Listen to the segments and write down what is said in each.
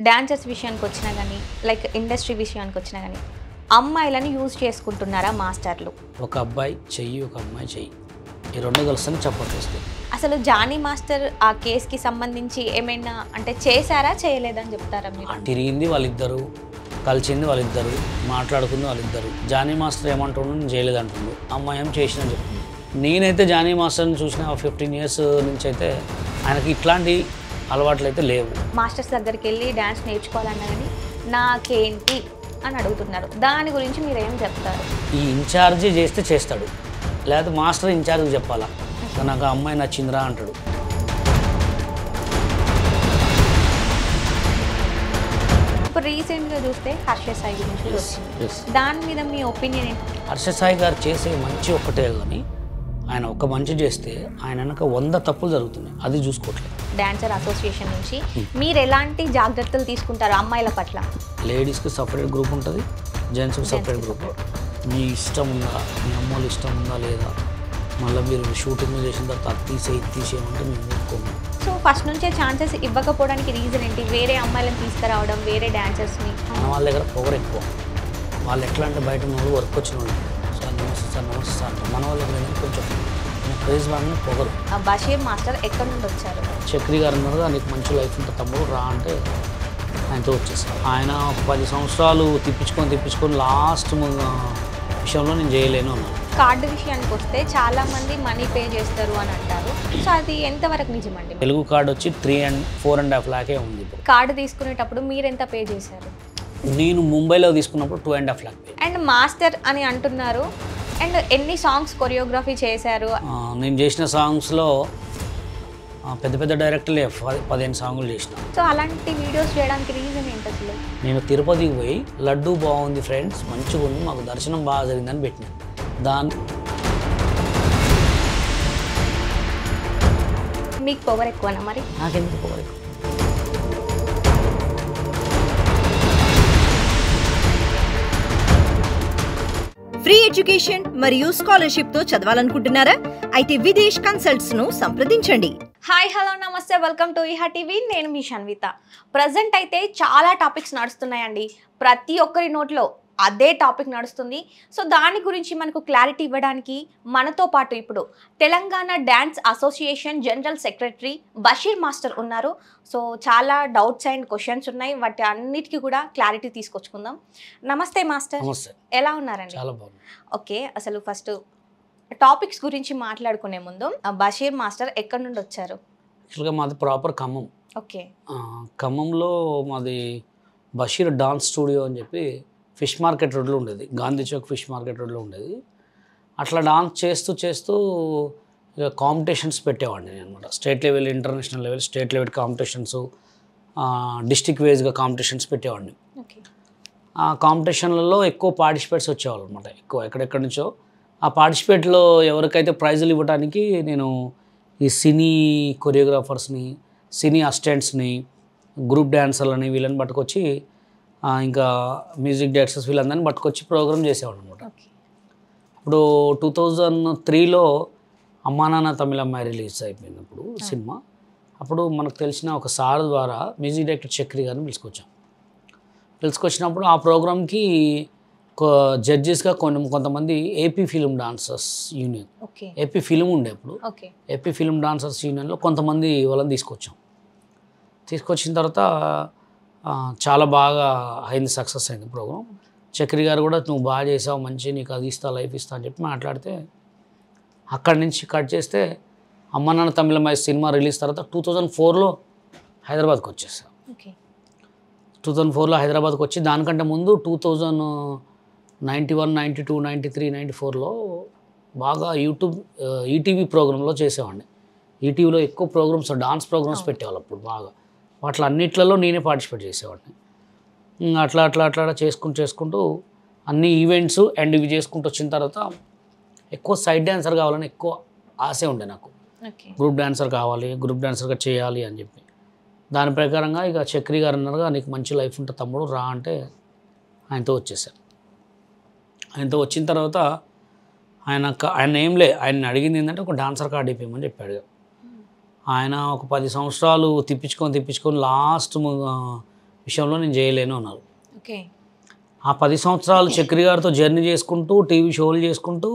Dancers విషయానికి వచ్చినా కానీ లైక్ ఇండస్ట్రీ విషయానికి వచ్చినా కానీ అమ్మాయిలను యూజ్ చేసుకుంటున్నారా మాస్టర్లు? ఒక అబ్బాయి చెయ్యి, ఒక అమ్మాయి చెయ్యి, ఈ రెండు కలిసి చప్పట్లేస్తాయి. అసలు జానీ మాస్టర్ ఆ కేసుకి సంబంధించి ఏమైనా అంటే చేశారా చేయలేదని చెప్తారా మీరు? తిరిగింది వాళ్ళిద్దరు, కలిసింది వాళ్ళిద్దరు, మాట్లాడుకుంది వాళ్ళిద్దరు. జానీ మాస్టర్ ఏమంటుండు, నేను చేయలేదు అంటుండు, అమ్మాయి ఏం చేసినని చెప్తుంది. నేనైతే జానీ మాస్టర్ని చూసిన 15 years నుంచి అయితే ఆయనకి ఇట్లాంటి అలవాట్లు అయితే లేవు. మాస్టర్స్ దగ్గరికి వెళ్ళి డ్యాన్స్ నేర్చుకోవాలన్నా కానీ నాకేంటి అని అడుగుతున్నారు, దాని గురించి మీరు ఏం చెప్తారు? ఈ ఇన్ఛార్జి చేస్తే చేస్తాడు, లేకపోతే మాస్టర్ ఇన్ఛార్జ్కి చెప్పాలా నాకు ఆ అమ్మాయి నచ్చిందిరా అంటాడు. ఇప్పుడు రీసెంట్గా చూస్తే హర్ష సాయి గురించి వచ్చింది, దాని మీద మీ ఒపీనియన్ ఏంటి? హర్ష సాయి గారు చేసే మంచి ఒక్కటే కానీ ఆయన ఒక మంచి చేస్తే ఆయన వెనక 100 తప్పులు జరుగుతున్నాయి, అది చూసుకోవట్లేదు. డాన్సర్ అసోసియేషన్ నుంచి మీరు ఎలాంటి జాగ్రత్తలు తీసుకుంటారు అమ్మాయిల పట్ల? లేడీస్కి సపరేట్ గ్రూప్ ఉంటుంది, జెంట్స్కి సపరేట్ గ్రూప్. మీ ఇష్టం ఉందా, మీ అమ్మలు ఇష్టం ఉందా లేదా, మళ్ళీ మీరు షూటింగ్ చేసిన తర్వాత అది తీసేయమంటే మేము ఒప్పుకోము. సో ఫస్ట్ నుంచే ఛాన్సెస్ ఇవ్వకపోవడానికి రీజన్ ఏంటి? వేరే అమ్మాయిలను తీసుకురావడం, వేరే డాన్సర్స్ని. మన వాళ్ళ దగ్గర పొగరు ఎక్కువ. వాళ్ళు ఎట్లా అంటే బయట వాళ్ళు వర్క్ వచ్చిన వాళ్ళు సార్ నమస్తే సార్ నమస్తే సార్ అంటారు. మన వాళ్ళ దగ్గర కొంచెం ప్రైజ్ వాళ్ళని పొగరు. బషీర్ మాస్టర్ ఎక్కడి నుండి వచ్చారు? చక్రి గారు ఉన్నారు, నీకు మంచి లైఫ్ ఉంటుంది తమ్ముడు రా అంటే ఆయనతో వచ్చేసారు. ఆయన 10 సంవత్సరాలు తిప్పించుకొని లాస్ట్ విషయంలో నేను చేయలేను అన్నాను. కార్డు విషయానికి వస్తే చాలా మంది మనీ పే చేస్తారు అని అంటారు, సో అది ఎంతవరకు నిజమండి? తెలుగు కార్డు వచ్చి 4.5 lakhs ఉంది. కార్డు తీసుకునేటప్పుడు మీరు ఎంత పే చేశారు? నేను ముంబైలో తీసుకున్నప్పుడు 2.5 lakhs పే. అండ్ మాస్టర్ అని అంటున్నారు, అండ్ ఎన్ని సాంగ్స్ కొరియోగ్రఫీ చేశారు? నేను చేసిన సాంగ్స్లో పెద్ద పెద్ద డైరెక్టర్లే 15 సాంగులు చేసిన. సో అలాంటి వీడియోస్ చేయడానికి రీజన్ ఏంటి అసలు? నేను తిరుపతికి పోయి లడ్డు బాగుంది ఫ్రెండ్స్, మంచిగా ఉంది, మాకు దర్శనం బాగా జరిగిందని పెట్టిన దాన్ని. మీకు పవర్ ఎక్కువనా మరి? నాకెందుకు పవర్ ఎక్కువ? ఫ్రీ ఎడ్యుకేషన్ మరియు స్కాలర్షిప్ తో చదవాలనుకుంటున్నారా? అయితే విదేశ్ కన్సల్ట్స్ ను సంప్రదించండి. హాయ్ హలో నమస్తే, వెల్కమ్ టు ఈహా టీవీ. నేను మీ షన్విత. ప్రజెంట్ అయితే చాలా టాపిక్స్ నడుస్తున్నాయండి, ప్రతి ఒక్కరి నోట్లో అదే టాపిక్ నడుస్తుంది. సో దాని గురించి మనకు క్లారిటీ ఇవ్వడానికి మనతో పాటు ఇప్పుడు Telangana dance association general secretary Basheer master ఉన్నారు. సో చాలా డౌట్స్ అండ్ క్వశ్చన్స్ ఉన్నాయి, వాటి అన్నిటికీ కూడా క్లారిటీ తీసుకొచ్చుకుందాం. నమస్తే మాస్టర్, ఎలా ఉన్నారండి? చాలా బాగుంది. ఓకే, అసలు ఫస్ట్ టాపిక్స్ గురించి మాట్లాడుకునే ముందు బషీర్ మాస్టర్ ఎక్కడి నుండి వచ్చారు? యాక్చువల్గా మాది ప్రాపర్ ఖమ్మం. ఓకే, ఖమ్మంలో మాది బషీర్ డాన్స్ స్టూడియో అని చెప్పి ఫిష్ మార్కెట్ రోడ్లో ఉండేది, గాంధీ చౌక్ ఫిష్ మార్కెట్ రోడ్లో ఉండేది. అట్లా డాన్స్ చేస్తూ ఇక కాంపిటీషన్స్ పెట్టేవాడిని నేను అనమాట. State level, international level, state level competitions, district వైజ్గా కాంపిటీషన్స్ పెట్టేవాడిని. ఆ కాంపిటీషన్లలో ఎక్కువ పార్టిసిపేట్స్ వచ్చేవాళ్ళు అనమాట, ఎక్కువ ఎక్కడెక్కడి నుంచో. ఆ పార్టిసిపేట్లో ఎవరికైతే ప్రైజులు ఇవ్వడానికి నేను ఈ సినీ కొరియోగ్రాఫర్స్ని, సినీ అసిస్టెంట్స్ని, గ్రూప్ డ్యాన్సర్లని వీళ్ళని పట్టుకొచ్చి, ఇంకా మ్యూజిక్ డైరెక్టర్స్ వీళ్ళందరినీ పట్టుకొచ్చి ప్రోగ్రామ్ చేసేవాడు అనమాట. ఇప్పుడు 2003లో అమ్మా నాన్న తమిళ అమ్మాయి రిలీజ్ అయిపోయినప్పుడు సినిమా, అప్పుడు మనకు తెలిసిన ఒక సార్ ద్వారా మ్యూజిక్ డైరెక్టర్ చక్రి గారిని పిలుచుకొచ్చినప్పుడు ఆ ప్రోగ్రామ్కి జడ్జెస్గా కొంతమంది AP film dancers union, AP film ఉండే అప్పుడు, ఏపీ ఫిల్మ్ డాన్సర్స్ యూనియన్లో కొంతమంది వాళ్ళని తీసుకొచ్చిన తర్వాత చాలా బాగా అయింది, సక్సెస్ అయింది ప్రోగ్రామ్. చక్రి గారు కూడా నువ్వు బాగా చేసావు, మంచి నీకు అది ఇస్తా లైఫ్ ఇస్తా అని చెప్పి మాట్లాడితే, అక్కడి నుంచి కట్ చేస్తే అమ్మ నాన్న తమిళమ్మాయి సినిమా రిలీజ్ తర్వాత 2004లో హైదరాబాద్కి వచ్చేసా. 2004లో హైదరాబాద్కి వచ్చి దానికంటే ముందు 2091, 92, 93, 94లో బాగా ఈటీవీ ప్రోగ్రాంలో చేసేవాడిని. ఈటీవీలో ఎక్కువ ప్రోగ్రామ్స్, డాన్స్ ప్రోగ్రామ్స్ పెట్టేవాళ్ళు అప్పుడు బాగా. వాటి అన్నిట్లలో నేనే పార్టిసిపేట్ చేసేవాడిని. అట్లా చేసుకుంటూ అన్ని ఈవెంట్స్ అండ్ ఇవి చేసుకుంటూ వచ్చిన తర్వాత ఎక్కువ సైడ్ డ్యాన్సర్ కావాలని ఎక్కువ ఆశ ఉండే నాకు. గ్రూప్ డాన్సర్ కావాలి, గ్రూప్ డాన్సర్గా చేయాలి అని చెప్పి దాని ప్రకారంగా ఇక చక్రి గారు అన్నారుగా, నీకు మంచి లైఫ్ ఉంటుంది తమ్ముడు రా అంటే ఆయనతో వచ్చేసాను. ఆయనతో వచ్చిన తర్వాత ఆయన ఏం లే, ఆయన అడిగింది ఏంటంటే ఒక డాన్సర్ కార్డు ఇవ్వమని చెప్పాడు. ఆయన ఒక 10 సంవత్సరాలు తిప్పించుకొని లాస్ట్ విషయంలో నేను చేయలేను అన్నారు. ఓకే. ఆ 10 సంవత్సరాలు చక్రి గారితో జర్నీ చేసుకుంటూ టీవీ షోలు చేసుకుంటూ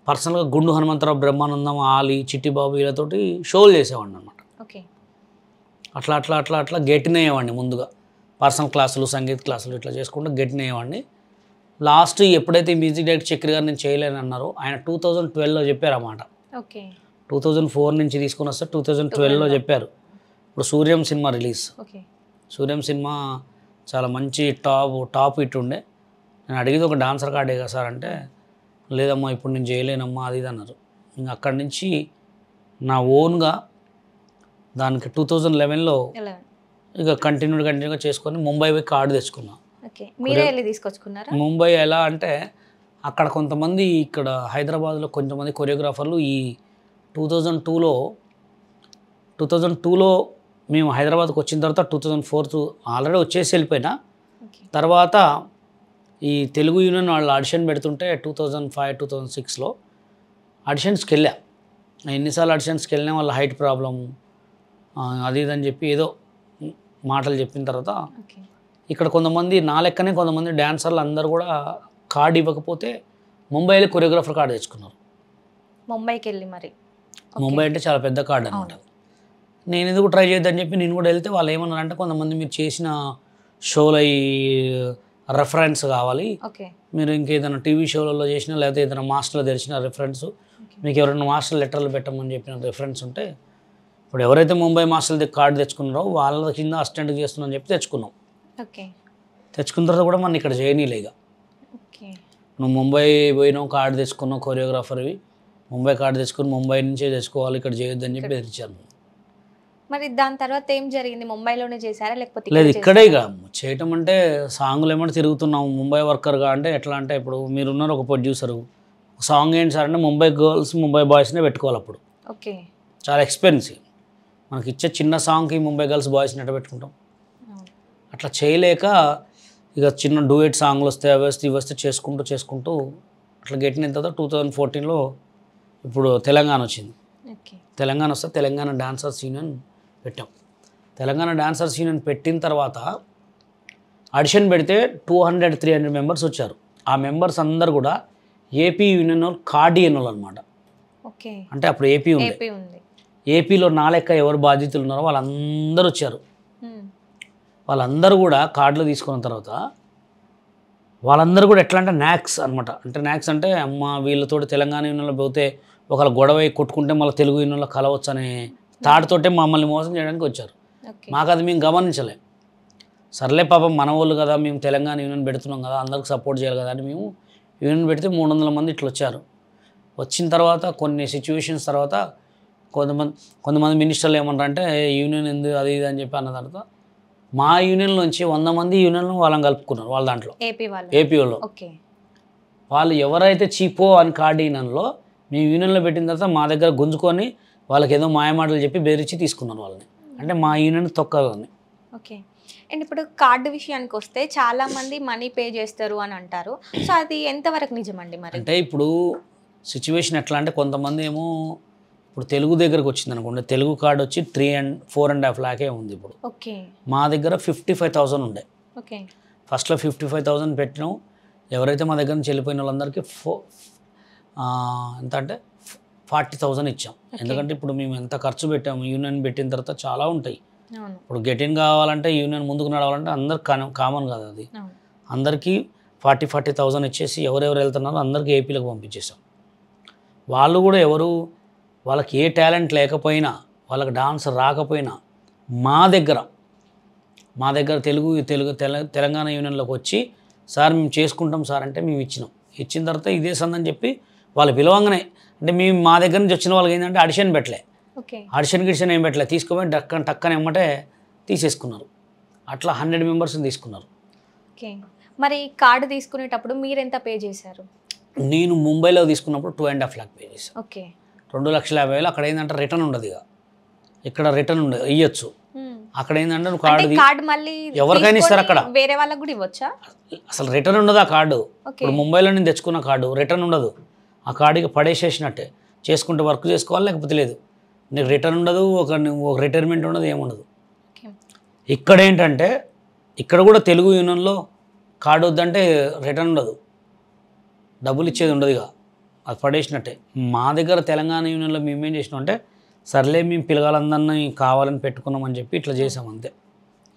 పర్సనల్గా గుండు హనుమంతరావు, బ్రహ్మానందం, ఆలీ, చిట్టిబాబు వీళ్ళతోటి షోలు చేసేవాడిని అనమాట. ఓకే. అట్లా అట్లా అట్లా అట్లా గెట్టినయ్యేవాడిని. ముందుగా పర్సనల్ క్లాసులు, సంగీత క్లాసులు ఇట్లా చేసుకుంటూ గెట్టినయ్యేవాడిని. లాస్ట్ ఎప్పుడైతే మ్యూజిక్ డైరెక్టర్ చక్రి గారు నేను చేయలేను అన్నారో ఆయన 2012లో చెప్పారు అన్నమాట. ఓకే. 2004 నుంచి తీసుకుని వస్తే 2012లో చెప్పారు. ఇప్పుడు Suryam cinema release. Okay. Suryam cinema చాలా మంచి టాప్ హిట్ ఉండే. నేను అడిగేది ఒక డాన్సర్ కార్డే కదా సార్ అంటే, లేదమ్మా ఇప్పుడు నేను చేయలేనమ్మా అది ఇది అన్నారు. ఇంకా అక్కడి నుంచి నా ఓన్గా దానికి 2011లో ఇక కంటిన్యూగా చేసుకొని ముంబై పోయి కార్డు తెచ్చుకున్నా. ఓకే. మీరే వెళ్ళి తీసుకొచ్చుకున్నారా? ముంబై ఎలా అంటే అక్కడ కొంతమంది, ఇక్కడ హైదరాబాద్లో కొంతమంది కొరియోగ్రాఫర్లు ఈ 2002లో మేము హైదరాబాద్కి వచ్చిన తర్వాత 2004 ఆల్రెడీ వచ్చేసి వెళ్ళిపోయినా. తర్వాత ఈ తెలుగు యూనియన్ వాళ్ళు ఆడిషన్ పెడుతుంటే 2005, 2006లో ఆడిషన్స్కి వెళ్ళా. ఎన్నిసార్లు ఆడిషన్స్కి వెళ్ళినా వాళ్ళ హైట్ ప్రాబ్లం అది ఇదని చెప్పి ఏదో మాటలు చెప్పిన తర్వాత ఇక్కడ కొంతమంది నా లెక్కనే కొంతమంది డ్యాన్సర్లు అందరూ కూడా కార్డు ఇవ్వకపోతే ముంబైలో కొరియోగ్రాఫర్ కార్డు తెచ్చుకున్నారు. ముంబైకి వెళ్ళి మరి ముంబై అంటే చాలా పెద్ద కార్డు అనమాట. నేను ఎందుకు ట్రై చేద్దని చెప్పి నేను కూడా వెళ్తే వాళ్ళు ఏమన్నారంటే, కొంతమంది మీరు చేసిన షోలో ఈ రెఫరెన్స్ కావాలి, మీరు ఇంకేదైనా టీవీ షోలలో చేసినా లేకపోతే ఏదైనా మాస్టర్లో తెలిసిన రెఫరెన్స్, మీకు ఎవరైనా మాస్టర్ లెటర్లు పెట్టమని చెప్పిన రెఫరెన్స్ ఉంటే, ఇప్పుడు ఎవరైతే ముంబై మాస్టర్ల కార్డు తెచ్చుకున్నారో వాళ్ళ కింద అసిస్టెంట్ చేస్తున్నారని చెప్పి తెచ్చుకున్నాం. తెచ్చుకున్న తర్వాత కూడా మన ఇక్కడ చేయనీలేగా. నువ్వు ముంబై పోయినావు, కార్డు తెచ్చుకున్నావు, కొరియోగ్రాఫర్వి ముంబై కార్డు తెచ్చుకుని ముంబై నుంచే తెచ్చుకోవాలి, ఇక్కడ చేయొద్దని చెప్పి బెదిరించాను. మరి దాని తర్వాత ఏం జరిగింది? ముంబైలోనే చేశారా లేకపోతే? లేదు, ఇక్కడే ఇక చేయటం అంటే సాంగ్లు ఏమంటే తిరుగుతున్నాం ముంబై వర్కర్గా. అంటే ఎట్లా అంటే ఇప్పుడు మీరున్నారు ఒక ప్రొడ్యూసరు, సాంగ్ ఏంటి సార్ అంటే ముంబై గర్ల్స్ ముంబై బాయ్స్నే పెట్టుకోవాలి. అప్పుడు ఓకే చాలా ఎక్స్పెన్సివ్. మనకి ఇచ్చే చిన్న సాంగ్కి ముంబై గర్ల్స్ బాయ్స్ని ఎట్లా పెట్టుకుంటాం? అట్లా చేయలేక ఇక చిన్న డూయెట్ సాంగ్లు వస్తే అవి వస్తే ఇవి వస్తే చేసుకుంటూ అట్లా గెట్టిన తర్వాత 2014లో ఇప్పుడు తెలంగాణ వచ్చింది. తెలంగాణ వస్తే తెలంగాణ డాన్సర్స్ యూనియన్ పెట్టాం. తెలంగాణ డాన్సర్స్ యూనియన్ పెట్టిన తర్వాత ఆడిషన్ పెడితే 200-300 మెంబర్స్ వచ్చారు. ఆ మెంబర్స్ అందరు కూడా ఏపీ యూనియన్ వాళ్ళు కార్డియన్ వాళ్ళు అనమాట. అంటే అప్పుడు ఏపీ ఉంది. ఏపీలో నా లెక్క ఎవరు బాధ్యతలు ఉన్నారో వాళ్ళందరూ వచ్చారు. వాళ్ళందరూ కూడా కార్డులు తీసుకున్న తర్వాత వాళ్ళందరూ కూడా ఎట్లా అంటే నాక్స్ అనమాట. అంటే నాక్స్ అంటే అమ్మ వీళ్ళతోటి తెలంగాణ యూనియన్లో పోతే ఒకళ్ళు గొడవ కొట్టుకుంటే మళ్ళీ తెలుగు యూనియన్లో కలవచ్చు అనే తాటితోటే మమ్మల్ని మోసం చేయడానికి వచ్చారు. మాకు అది మేము గమనించలేం. సర్లే పాపం మన వాళ్ళు కదా, మేము తెలంగాణ యూనియన్ పెడుతున్నాం కదా, అందరికి సపోర్ట్ చేయాలి కదా అని మేము యూనియన్ పెడితే 300 మంది ఇట్లా వచ్చారు. వచ్చిన తర్వాత కొన్ని సిచ్యువేషన్స్ తర్వాత కొంతమంది మినిస్టర్లు ఏమన్నారంటే యూనియన్ ఎందుకు అది ఇది అని చెప్పి అన్న తర్వాత మా యూనియన్లోంచి 100 మంది యూనియన్లు వాళ్ళని కలుపుకున్నారు. వాళ్ళ దాంట్లో ఏపీ వాళ్ళు వాళ్ళు ఎవరైతే చీపో అని కార్డు యూనియన్లో మేము యూనియన్లో పెట్టిన తర్వాత మా దగ్గర గుంజుకొని వాళ్ళకి ఏదో మాయమాటలు చెప్పి బెదిరించి తీసుకున్నారు వాళ్ళని. అంటే మా యూనియన్ తొక్కదని. ఓకే. అండ్ ఇప్పుడు కార్డు విషయానికి వస్తే చాలా మంది మనీ పే చేస్తారు అని అంటారు. సో అది ఎంతవరకు నిజమండి మరి? అంటే ఇప్పుడు సిచ్యువేషన్ ఎట్లా అంటే కొంతమంది ఏమో ఇప్పుడు తెలుగు దగ్గరకు వచ్చింది అనుకోండి, తెలుగు కార్డు వచ్చి 4.5 లాఖే ఉంది ఇప్పుడు. మా దగ్గర 55,000 ఉండే. ఫస్ట్లో 55,000 పెట్టినాం. ఎవరైతే మా దగ్గర నుంచి వెళ్ళిపోయిన వాళ్ళందరికీ ఎంత అంటే 40,000 ఇచ్చాం. ఎందుకంటే ఇప్పుడు మేము ఎంత ఖర్చు పెట్టాము యూనియన్ పెట్టిన తర్వాత చాలా ఉంటాయి. ఇప్పుడు గెటిన్ కావాలంటే యూనియన్ ముందుకు నడవాలంటే అందరికి కామన్ కదా అది. అందరికీ 40,000 ఇచ్చేసి ఎవరెవరు వెళ్తున్నారో అందరికీ ఏపీలకు పంపించేసాం. వాళ్ళు కూడా వాళ్ళకి ఏ టాలెంట్ లేకపోయినా వాళ్ళకి డాన్స్ రాకపోయినా మా దగ్గర తెలంగాణ యూనియన్లోకి వచ్చి సార్ మేము చేసుకుంటాం సార్ అంటే మేము ఇచ్చిన తర్వాత ఇదే సందని చెప్పి వాళ్ళు పిలవంగానే అంటే మేము మా దగ్గర నుంచి వచ్చిన వాళ్ళకి ఏంటంటే ఆడిషన్ పెట్టలే, ఆడిషన్ ఏం పెట్టలే, తీసుకుపోయి టక్కన ఎమ్మటే తీసేసుకున్నారు. అట్లా 100 మెంబర్స్ని తీసుకున్నారు. మరి కార్డు తీసుకునేటప్పుడు మీరు ఎంత పే చేశారు? నేను ముంబైలో తీసుకున్నప్పుడు 2.5 లాఖ్ పే చేశాను. 2,50,000. అక్కడ ఏంటంటే రిటర్న్ ఉండదు. ఇక్కడ రిటర్న్ ఉండదు, ఇవ్వచ్చు. అక్కడ ఏంటంటే నువ్వు కార్డు మళ్ళీ ఎవరికైనా ఇస్తారు, అక్కడ వేరే వాళ్ళకి కూడా ఇవ్వచ్చా? అసలు రిటర్న్ ఉండదు ఆ కార్డు. ఇప్పుడు ముంబైలో నేను తెచ్చుకున్న కార్డు రిటర్న్ ఉండదు. ఆ కార్డుకి పడేసేసినట్టే, చేసుకుంటే వర్క్ చేసుకోవాలి లేకపోతే లేదు. నీకు రిటర్న్ ఉండదు, ఒక రిటైర్మెంట్ ఉండదు, ఏముండదు. ఇక్కడ ఏంటంటే ఇక్కడ కూడా తెలుగు యూనియన్లో కార్డు వద్దంటే రిటర్న్ ఉండదు, డబ్బులు ఇచ్చేది ఉండదు, ఇక అది పడేసినట్టే. మా దగ్గర తెలంగాణ యూనియన్లో మేము ఏం చేసినాం అంటే సర్లే మేము పిల్లగాళ్ళందరినీ కావాలని పెట్టుకున్నామని చెప్పి ఇట్లా చేసాం అంతే.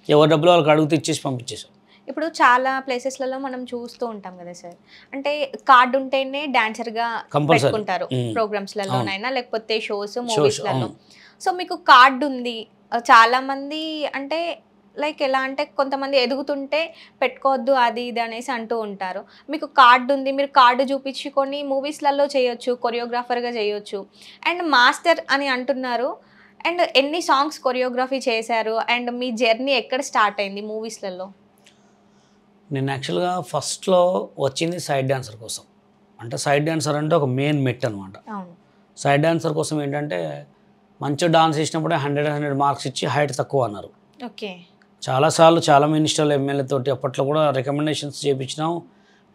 ఎవరి డబ్బులు వాళ్ళకి అడుగుతూ ఇచ్చేసి పంపించేసాం. ఇప్పుడు చాలా ప్లేసెస్లలో మనం చూస్తూ ఉంటాం కదా సార్, అంటే కార్డు ఉంటేనే డాన్సర్గా పెట్టుకుంటారు ప్రోగ్రామ్స్లలోనైనా లేకపోతే షోస్ మూవీస్లలో. సో మీకు కార్డు ఉంది, చాలా మంది అంటే లైక్ ఎలా అంటే కొంతమంది ఎదుగుతుంటే పెట్టుకోవద్దు అది ఇది అనేసి అంటూ ఉంటారు. మీకు కార్డు ఉంది, మీరు కార్డు చూపించుకొని మూవీస్లలో చేయొచ్చు, కొరియోగ్రాఫర్గా చేయొచ్చు, అండ్ మాస్టర్ అని అంటున్నారు. అండ్ ఎన్ని సాంగ్స్ కొరియోగ్రఫీ చేశారు, అండ్ మీ జర్నీ ఎక్కడ స్టార్ట్ అయింది మూవీస్లలో? నేను యాక్చువల్గా ఫస్ట్లో వచ్చింది సైడ్ డాన్సర్ కోసం. అంటే సైడ్ డాన్సర్ అంటే ఒక మెయిన్ మెట్ అనమాట. సైడ్ డాన్సర్ కోసం ఏంటంటే మంచిగా డాన్స్ చేసినప్పుడే 100 మార్క్స్ ఇచ్చి హైట్ తక్కువ అన్నారు. ఓకే. చాలాసార్లు చాలా మినిస్టర్లు ఎమ్మెల్యే తోటి అప్పట్లో కూడా రికమెండేషన్స్ చేయించినాం,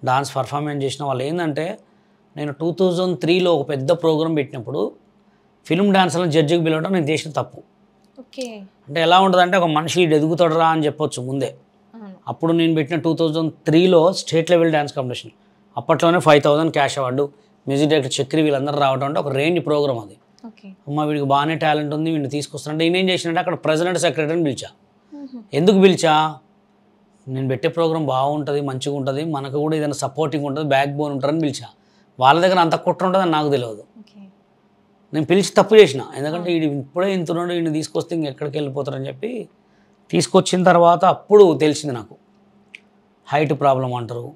డాన్స్ పర్ఫార్మెన్స్ చేసిన వాళ్ళు. ఏంటంటే నేను 2003లో ఒక పెద్ద ప్రోగ్రామ్ పెట్టినప్పుడు ఫిల్మ్ డాన్సర్లను జడ్జికి పిలవడం నేను చేసిన తప్పు. ఓకే. అంటే ఎలా ఉంటుందంటే ఒక మనిషి ఎదుగుతాడరా అని చెప్పొచ్చు ముందే. అప్పుడు నేను పెట్టిన 2003లో స్టేట్ లెవెల్ డ్యాన్స్ కాంపిటీషన్, అప్పట్లోనే 5000 cash award, music director Chakri వీళ్ళందరూ రావడం అంటే ఒక రేంజ్ ప్రోగ్రామ్ అది. అమ్మ వీడికి బాగానే టాలెంట్ ఉంది, వీడిని తీసుకొస్తానంటే నేనేం చేసినంటే అక్కడ ప్రెసిడెంట్ సెక్రటరీని పిలిచా. ఎందుకు పిలిచా, నేను పెట్టే ప్రోగ్రామ్ బాగుంటుంది, మంచిగా ఉంటుంది, మనకు కూడా ఏదైనా సపోర్టింగ్ ఉంటుంది, బ్యాక్ బోన్ ఉంటారని పిలిచా. వాళ్ళ దగ్గర అంత కుట్ర ఉంటుందని నాకు తెలియదు. నేను పిలిచి తప్పు చేసిన, ఎందుకంటే వీడు ఇప్పుడే ఇంతున్నాడు, వీడిని తీసుకొస్తే ఇంకెక్కడికి వెళ్ళిపోతారని చెప్పి తీసుకొచ్చిన తర్వాత అప్పుడు తెలిసింది నాకు హైట్ ప్రాబ్లం అంటారు,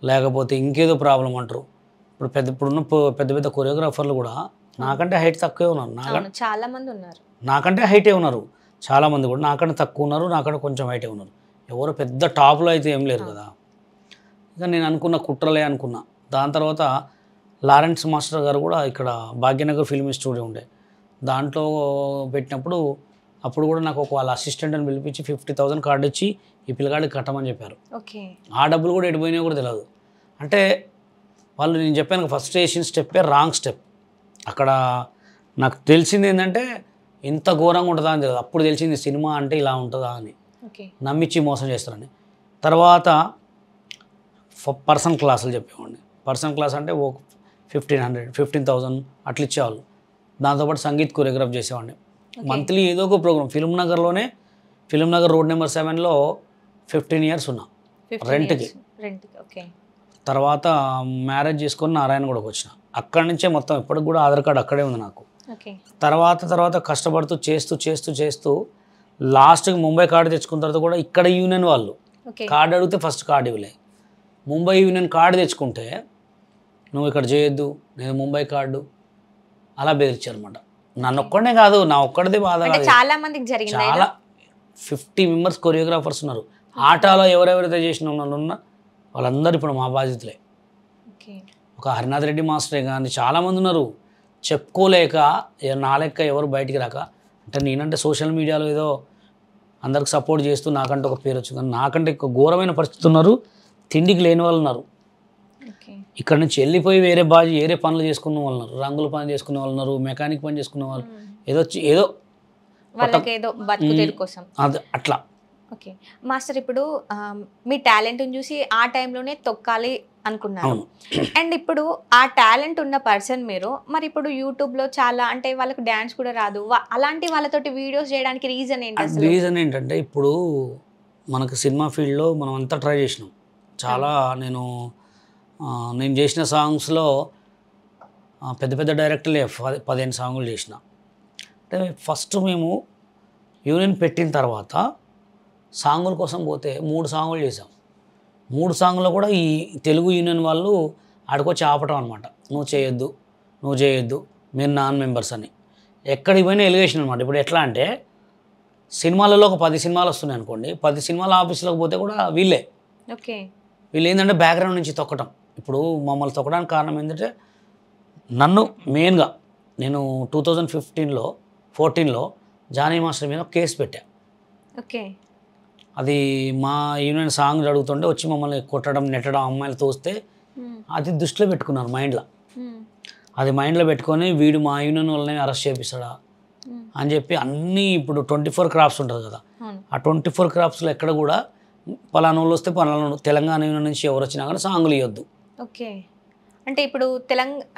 లేకపోతే ఇంకేదో ప్రాబ్లం అంటారు. ఇప్పుడున్న పెద్ద పెద్ద కొరియోగ్రాఫర్లు కూడా నాకంటే హైట్ తక్కువే ఉన్నారు, చాలా మంది ఉన్నారు, నాకంటే హైటే ఉన్నారు, చాలామంది కూడా నాకంటే తక్కువ ఉన్నారు, నాకంటే కొంచెం హైటే ఉన్నారు. ఎవరు పెద్ద టాప్లో అయితే ఏం లేరు కదా. ఇక నేను అనుకున్న కుట్రలే అనుకున్నా. దాని తర్వాత లారెన్స్ మాస్టర్ గారు కూడా ఇక్కడ భాగ్యనగర్ ఫిల్మ్ స్టూడియో ఉండే, దాంట్లో పెట్టినప్పుడు అప్పుడు కూడా నాకు వాళ్ళ అసిస్టెంట్ని పిలిపించి 50,000 కార్డు ఇచ్చి ఈ పిల్లగాడికి కట్టమని చెప్పారు. ఆ డబ్బులు కూడా ఎడిపోయినా కూడా తెలియదు. అంటే వాళ్ళు నేను చెప్పాను ఫస్ట్ వేసిన స్టెప్పే రాంగ్ స్టెప్. అక్కడ నాకు తెలిసింది ఏంటంటే ఇంత ఘోరంగా ఉంటుందా అని తెలియదు. అప్పుడు తెలిసింది సినిమా అంటే ఇలా ఉంటుందా అని, నమ్మించి మోసం చేస్తారని. తర్వాత పర్సనల్ క్లాసులు చెప్పేవాడిని. పర్సనల్ క్లాస్ అంటే 1500 15,000 అట్లా ఇచ్చేవాళ్ళు. దాంతోపాటు సంగీత్ కొరియోగ్రాఫ్ చేసేవాడిని. మంత్లీ ఏదో ఒక program film Nagar road number 7లో 15 years ఉన్నా రెంట్కి. తర్వాత మ్యారేజ్ చేసుకొని నారాయణగూడకు వచ్చిన. అక్కడి నుంచే మొత్తం ఇప్పటికి కూడా ఆధార్ కార్డు అక్కడే ఉంది నాకు. తర్వాత కష్టపడుతూ చేస్తూ లాస్ట్కి ముంబై కార్డు తెచ్చుకున్న తర్వాత కూడా ఇక్కడ యూనియన్ వాళ్ళు కార్డు అడిగితే ఫస్ట్ కార్డు ఇవ్వలే. ముంబై యూనియన్ కార్డు తెచ్చుకుంటే నువ్వు ఇక్కడ చేయొద్దు, నేను ముంబై కార్డు అలా బెదిరించారనమాట. నన్ను ఒక్కడనే కాదు, నా ఒక్కడిదే బాధ కాదు, చాలా 50 members కొరియోగ్రాఫర్స్ ఉన్నారు. ఆటలో ఎవరెవరైతే చేసిన ఉన్నా వాళ్ళందరూ ఇప్పుడు మా బాధ్యతలే. ఒక హరినాథ్ రెడ్డి మాస్టరే కానీ చాలామంది ఉన్నారు. చెప్పుకోలేక నా లెక్క ఎవరు బయటికి రాక, అంటే నేనంటే సోషల్ మీడియాలో ఏదో అందరికి సపోర్ట్ చేస్తూ నాకంటే ఒక పేరు వచ్చింది, కానీ నాకంటే ఎక్కువ ఘోరమైన పరిస్థితి ఉన్నారు. తిండికి లేని వాళ్ళు ఉన్నారు. ఇక్కడ నుంచి వెళ్ళిపోయి వేరే పనులు చేసుకున్న వాళ్ళు ఉన్నారు, రంగుల పని చేసుకునే వాళ్ళు ఉన్నారు, మెకానిక్ పని చేసుకునే వాళ్ళు, ఏదో అట్లా. ఓకే మాస్టర్, ఇప్పుడు మీ టాలెంట్ని చూసి ఆ టైంలోనే తొక్కాలి అనుకున్నాను. అండ్ ఇప్పుడు ఆ టాలెంట్ ఉన్న పర్సన్ మీరు, మరి ఇప్పుడు యూట్యూబ్లో చాలా అంటే వాళ్ళకు డ్యాన్స్ కూడా రాదు, అలాంటి వాళ్ళతోటి వీడియోస్ చేయడానికి రీజన్ ఏంటి? రీజన్ ఏంటంటే ఇప్పుడు మనకు సినిమా ఫీల్డ్లో మనం అంతా ట్రై చేసినాం చాలా. నేను చేసిన సాంగ్స్లో పెద్ద డైరెక్టర్లే 15 సాంగులు చేసిన. అంటే ఫస్ట్ మేము యూనియన్ పెట్టిన తర్వాత సాంగుల కోసం పోతే 3 సాంగులు చేసాం. 3 సాంగుల్లో కూడా ఈ తెలుగు యూనియన్ వాళ్ళు ఆడుకొచ్చి ఆపటం అనమాట. నువ్వు చేయొద్దు మీరు నాన్ మెంబర్స్ అని. ఎక్కడికి పోయినా ఎలిగేషన్ అనమాట. ఇప్పుడు ఎట్లా అంటే సినిమాలలో ఒక 10 సినిమాలు వస్తున్నాయి అనుకోండి, 10 సినిమాల ఆఫీసులోకి పోతే కూడా వీళ్ళు ఏంటంటే బ్యాక్గ్రౌండ్ నుంచి తొక్కటం. ఇప్పుడు మమ్మల్ని తొక్కడానికి కారణం ఏంటంటే నన్ను మెయిన్గా నేను 2014లో జానీ మాస్టర్ మీద కేసు పెట్టా. అది మా యూనియన్ సాంగ్ అడుగుతుంటే వచ్చి మమ్మల్ని కొట్టడం నెట్టడం అమ్మాయిలు తోస్తే అది దృష్టిలో పెట్టుకున్నాను మైండ్లో. అది మైండ్లో పెట్టుకొని వీడు మా యూనియన్ వాళ్ళని అరెస్ట్ చేపిస్తాడా అని చెప్పి అన్నీ ఇప్పుడు 24 క్రాఫ్ట్స్ ఉంటుంది కదా, ఆ 24 క్రాఫ్ట్స్లో ఎక్కడ కూడా పలానా వాళ్ళు వస్తే పలానా తెలంగాణ యూనియన్ నుంచి ఎవరు వచ్చినా కానీ సాంగులు ఇవ్వద్దు. ఓకే. అంటే ఇప్పుడు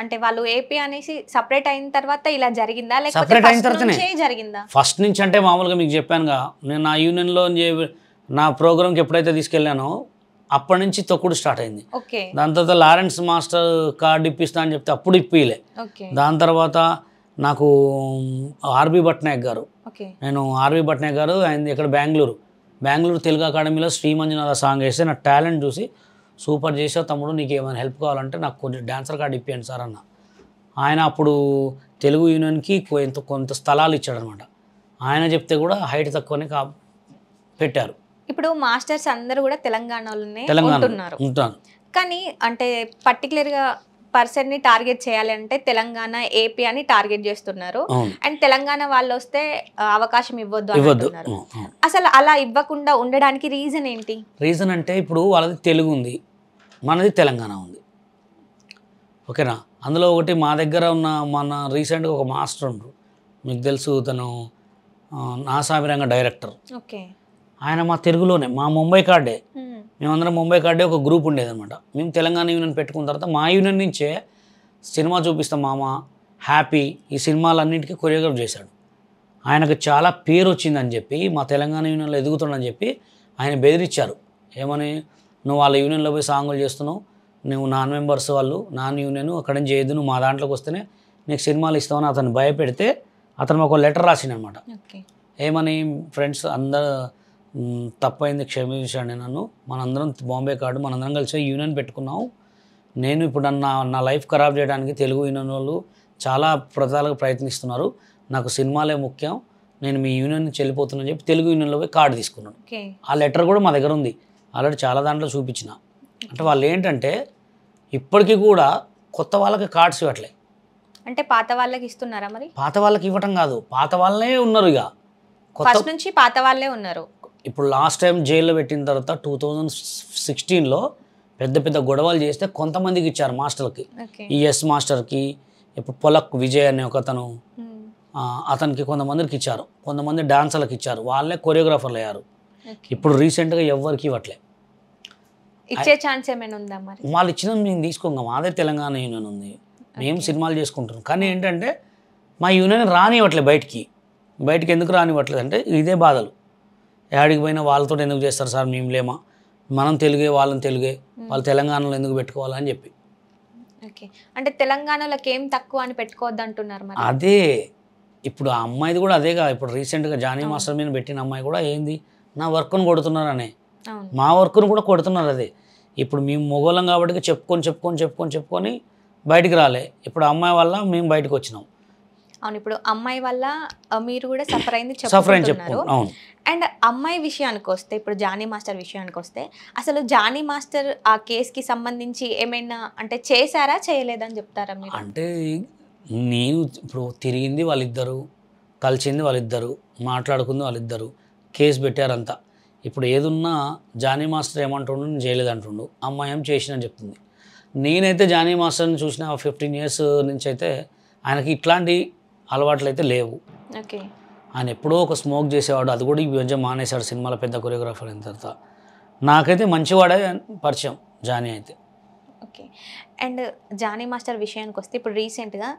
అంటే వాళ్ళు ఏపీ అనేసి సపరేట్ అయిన తర్వాత ఇలా జరిగిందా లేకపోతే సపరేట్ అయిన ఫస్ట్ తర్వాతనే నుంచే జరిగిందా? ఫస్ట్ నుంచి అంటే మామూలుగా మీకు చెప్పానుగా, నేను నా యూనియన్లో నా ప్రోగ్రామ్కి ఎప్పుడైతే తీసుకెళ్ళానో అప్పటి నుంచి తొక్కుడు స్టార్ట్ అయింది. ఓకే. దాని తర్వాత లారెన్స్ మాస్టర్ కార్డు ఇప్పిస్తా అని చెప్తే అప్పుడు ఇప్పిలే. ఓకే. దాని తర్వాత నాకు ఆర్బి భట్నాయక్ గారు, ఓకే. నేను ఆర్బి భట్నాయక్ గారు ఆయన ఇక్కడ బెంగళూరు తెలుగు అకాడమీలో శ్రీ మంజునాథ సాంగ్ వేస్తే నా టాలెంట్ చూసి సూపర్ చేసావు తమ్ముడు, నీకు ఏమైనా హెల్ప్ కావాలంటే నాకు కొంచెం డాన్సర్ కార్డు ఇప్పియండి సార్ అన్న. ఆయన అప్పుడు తెలుగు యూనియన్కి కొంత స్థలాలు ఇచ్చాడనమాట. ఆయన చెప్తే కూడా హైట్ తక్కువనే పెట్టారు. ఇప్పుడు మాస్టర్స్ అందరూ కూడా తెలంగాణలోనే ఉంటారు. కానీ అంటే పర్టికులర్గా పర్సన్ని టార్గెట్ చేయాలి అంటే తెలంగాణ ఏపీ అని టార్గెట్ చేస్తున్నారు. అండ్ తెలంగాణ వాళ్ళు వస్తే అవకాశం ఇవ్వద్దు అంటున్నారు. అసలు అలా ఇవ్వకుండా ఉండడానికి రీజన్ ఏంటి? రీజన్ అంటే ఇప్పుడు వాళ్ళది తెలుగు ఉంది, మనది తెలంగాణ ఉంది, ఓకేనా. అందులో ఒకటి మా దగ్గర ఉన్న మన రీసెంట్గా ఒక మాస్టర్ ఉండు, మీకు తెలుసు, తను నాసామిరంగ డైరెక్టర్. ఓకే. ఆయన మా తెలుగులోనే, మా ముంబై కార్డే, మేమందరం ముంబై కార్డే ఒక గ్రూప్ ఉండేదన్నమాట. మేము తెలంగాణ యూనియన్ పెట్టుకున్న తర్వాత మా యూనియన్ నుంచే సినిమా చూపిస్తాం మామ, హ్యాపీ, ఈ సినిమాలన్నింటికీ కొరియోగ్రాఫ్ చేశాడు. ఆయనకు చాలా పేరు వచ్చిందని చెప్పి, మా తెలంగాణ యూనియన్లో ఎదుగుతుందని చెప్పి ఆయన బెదిరించారు. ఏమని, నువ్వు వాళ్ళ యూనియన్లో పోయి సాంగులు చేస్తున్నావు, నువ్వు నాన్ మెంబర్స్ వాళ్ళు, నాన్ యూనియన్ అక్కడ నుంచి చేయొద్దు, నువ్వు మా దాంట్లోకి వస్తేనే నీకు సినిమాలు ఇస్తామని అతను భయపెడితే అతను మాకు లెటర్ రాసిండనమాట. ఏమని, ఫ్రెండ్స్ అందరూ తప్పైంది క్షమించండి నన్ను, మనందరం బాంబే కార్డు మనందరం కలిసి యూనియన్ పెట్టుకున్నాం, నేను ఇప్పుడు నా లైఫ్ ఖరాబ్ చేయడానికి తెలుగు యూనియన్ వాళ్ళు చాలా ప్రధాలుగా ప్రయత్నిస్తున్నారు, నాకు సినిమాలే ముఖ్యం, నేను మీ యూనియన్ నుంచి వెళ్ళిపోతున్నాను చెప్పి తెలుగు యూనియన్లో పోయి కార్డు తీసుకున్నాను. ఆ లెటర్ కూడా మా దగ్గర ఉంది, ఆల్రెడీ చాలా దాంట్లో చూపించిన. అంటే వాళ్ళు ఏంటంటే ఇప్పటికీ కూడా కొత్త వాళ్ళకి కార్డ్స్ ఇవ్వట్లే. అంటే పాత వాళ్ళకి ఇస్తున్నారా? మరి పాత వాళ్ళకి ఇవ్వటం కాదు, పాత వాళ్ళనే ఉన్నారు, ఇక ఫస్ట్ నుంచి పాత వాళ్ళే ఉన్నారు. ఇప్పుడు లాస్ట్ టైం జైల్లో పెట్టిన తర్వాత 2016లో పెద్ద గొడవలు చేస్తే కొంతమందికి ఇచ్చారు మాస్టర్కి, ఈఎస్ మాస్టర్కి, ఇప్పుడు పొలక్ విజయ్ అనే ఒక అతను, అతనికి కొంతమందికి ఇచ్చారు, కొంతమంది డాన్సర్లకు ఇచ్చారు, వాళ్ళే కొరియోగ్రాఫర్లు అయ్యారు. ఇప్పుడు రీసెంట్గా ఎవరికి ఇవ్వట్లే. ఇచ్చే ఛాన్స్ ఏమైనా ఉందా? మరి వాళ్ళు ఇచ్చిన మేము తీసుకోగా, మాదే తెలంగాణ యూనియన్ ఉంది, మేము సినిమాలు చేసుకుంటున్నాం. కానీ ఏంటంటే మా యూనియన్ రానివ్వట్లే, బయటికి ఎందుకు రానివ్వట్లేదు అంటే ఇదే బాధలు. యాడికి పోయినా వాళ్ళతో ఎందుకు చేస్తారు సార్, మేము లేమా, మనం తెలుగే, వాళ్ళని తెలుగే, వాళ్ళు తెలంగాణలో ఎందుకు పెట్టుకోవాలని చెప్పి. ఓకే. అంటే తెలంగాణలోకి ఏం తక్కువ అని పెట్టుకోవద్దు అంటున్నారు. మరి అదే ఇప్పుడు ఆ అమ్మాయిది కూడా అదేగా, ఇప్పుడు రీసెంట్గా జానీ మాస్టర్ మీద పెట్టిన అమ్మాయి కూడా ఏంది, నా వర్క్ను కొడుతున్నారు అనే, మా వర్క్ను కూడా కొడుతున్నారు. అదే ఇప్పుడు మేము మొగోళ్ళం కాబట్టి చెప్పుకొని బయటికి రాలే, ఇప్పుడు అమ్మాయి వల్ల మేము బయటకు వచ్చినాం. అవును, ఇప్పుడు అమ్మాయి వల్ల మీరు కూడా సఫర్ అయింది చెప్పుకుంటున్నారు. అండ్ అమ్మాయి విషయానికి వస్తే, ఇప్పుడు జానీ మాస్టర్ విషయానికి వస్తే, అసలు జానీ మాస్టర్ ఆ కేసుకి సంబంధించి ఏమైనా అంటే చేశారా చేయలేదని చెప్తారా మీరు? అంటే నేను ఇప్పుడు తిరిగింది వాళ్ళిద్దరు, కలిసింది వాళ్ళిద్దరు, మాట్లాడుకుంది వాళ్ళిద్దరు, కేసు పెట్టారంతా. ఇప్పుడు ఏదున్నా జానీ మాస్టర్ ఏమంటుండు, నేను చేయలేదంటుండు, అమ్మాయి ఏం చేసినని చెప్తుంది. నేనైతే జానీ మాస్టర్ని చూసిన 15 years నుంచి అయితే ఆయనకి ఇట్లాంటి అలవాట్లు అయితే లేవు. ఓకే. ఆయన ఎప్పుడో ఒక స్మోక్ చేసేవాడు, అది కూడా ఈ మధ్య మానేశాడు, సినిమాలో పెద్ద కొరియోగ్రాఫర్ అయిన తర్వాత. నాకైతే మంచివాడే పరిచయం జానీ అయితే. ఓకే. అండ్ జానీ మాస్టర్ విషయానికి వస్తే, ఇప్పుడు రీసెంట్గా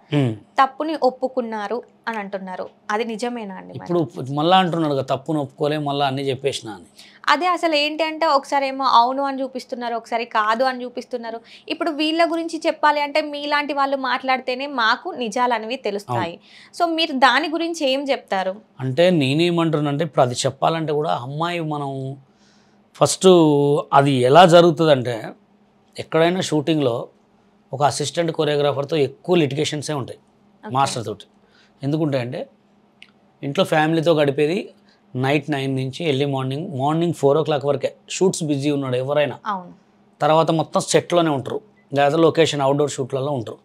తప్పుని ఒప్పుకున్నారు అని అంటున్నారు, అది నిజమేనా అండి? ఇప్పుడు మళ్ళీ అంటున్నాడు కదా, తప్పును ఒప్పుకోలే, మళ్ళీ అన్నీ చెప్పేసిన అని. అదే అసలు ఏంటి అంటే, ఒకసారి ఏమో అవును అని చూపిస్తున్నారు, ఒకసారి కాదు అని చూపిస్తున్నారు. ఇప్పుడు వీళ్ళ గురించి చెప్పాలి అంటే మీలాంటి వాళ్ళు మాట్లాడితేనే మాకు నిజాలు అనేవి తెలుస్తాయి. సో మీరు దాని గురించి ఏం చెప్తారు? అంటే నేనేమంటున్నానంటే, ఇప్పుడు అది చెప్పాలంటే కూడా అమ్మాయి, మనం ఫస్ట్ అది ఎలా జరుగుతుందంటే, ఎక్కడైనా షూటింగ్లో ఒక అసిస్టెంట్ కొరియోగ్రాఫర్తో ఎక్కువ లిటిగేషన్సే ఉంటాయి మాస్టర్ తోటి. ఎందుకుంటాయంటే ఇంట్లో ఫ్యామిలీతో గడిపేది నైట్ 9 నుంచి ఎర్లీ మార్నింగ్ 4 o'clock వరకే. షూట్స్ బిజీ ఉన్నాడు ఎవరైనా, తర్వాత మొత్తం సెట్లోనే ఉంటారు, లేదా లొకేషన్ అవుట్డోర్ షూట్లలో ఉంటారు.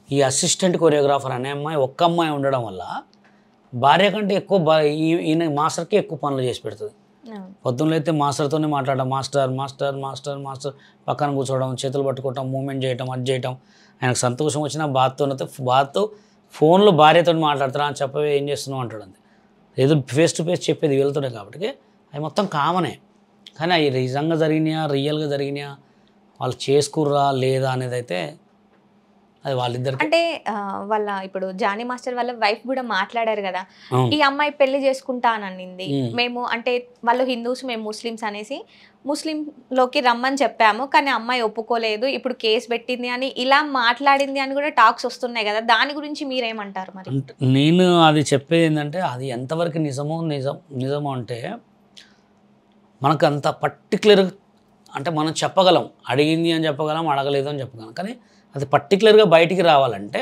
ఈ అసిస్టెంట్ కొరియోగ్రాఫర్ అనే అమ్మాయి ఒక్క అమ్మాయి ఉండడం వల్ల భార్య కంటే ఎక్కువ ఈయన మాస్టర్కి ఎక్కువ పనులు చేసి పెడుతుంది. పొద్దున్న అయితే మాస్టర్తోనే మాట్లాడడం, మాస్టర్ పక్కన కూర్చోవడం, చేతులు పట్టుకోవటం, మూమెంట్ చేయటం, అది చేయటం. ఆయనకు సంతోషం వచ్చినా బాత్తో ఫోన్లో భార్యతో మాట్లాడతారా అని చెప్పవే, ఏం చేస్తున్నావు అంటాడు. అంతే, ఏదో ఫేస్ టు ఫేస్ చెప్పేది వీళ్ళతోనే కాబట్టి అది మొత్తం కామనే. కానీ అవి నిజంగా జరిగినాయా, రియల్గా జరిగినాయా, వాళ్ళు చేసుకుర్రా లేదా అనేది అయితే అది వాళ్ళిద్దరికి. అంటే వాళ్ళ ఇప్పుడు జానీ మాస్టర్ వాళ్ళ వైఫ్ కూడా మాట్లాడారు కదా, ఈ అమ్మాయి పెళ్లి చేసుకుంటా అని అనింది, మేము అంటే వాళ్ళు హిందూస్ మేము ముస్లిమ్స్ అనేసి ముస్లింలోకి రమ్మని చెప్పాము కానీ అమ్మాయి ఒప్పుకోలేదు, ఇప్పుడు కేసు పెట్టింది అని ఇలా మాట్లాడింది అని కూడా టాక్స్ వస్తున్నాయి కదా, దాని గురించి మీరేమంటారు మరి? నేను అది చెప్పేది ఏంటంటే అది ఎంతవరకు నిజమో అంటే మనకు అంత పర్టికులర్ అంటే మనం చెప్పగలం, అడిగింది అని చెప్పగలం, అడగలేదు అని చెప్పగలం. కానీ అది పర్టికులర్గా బయటికి రావాలంటే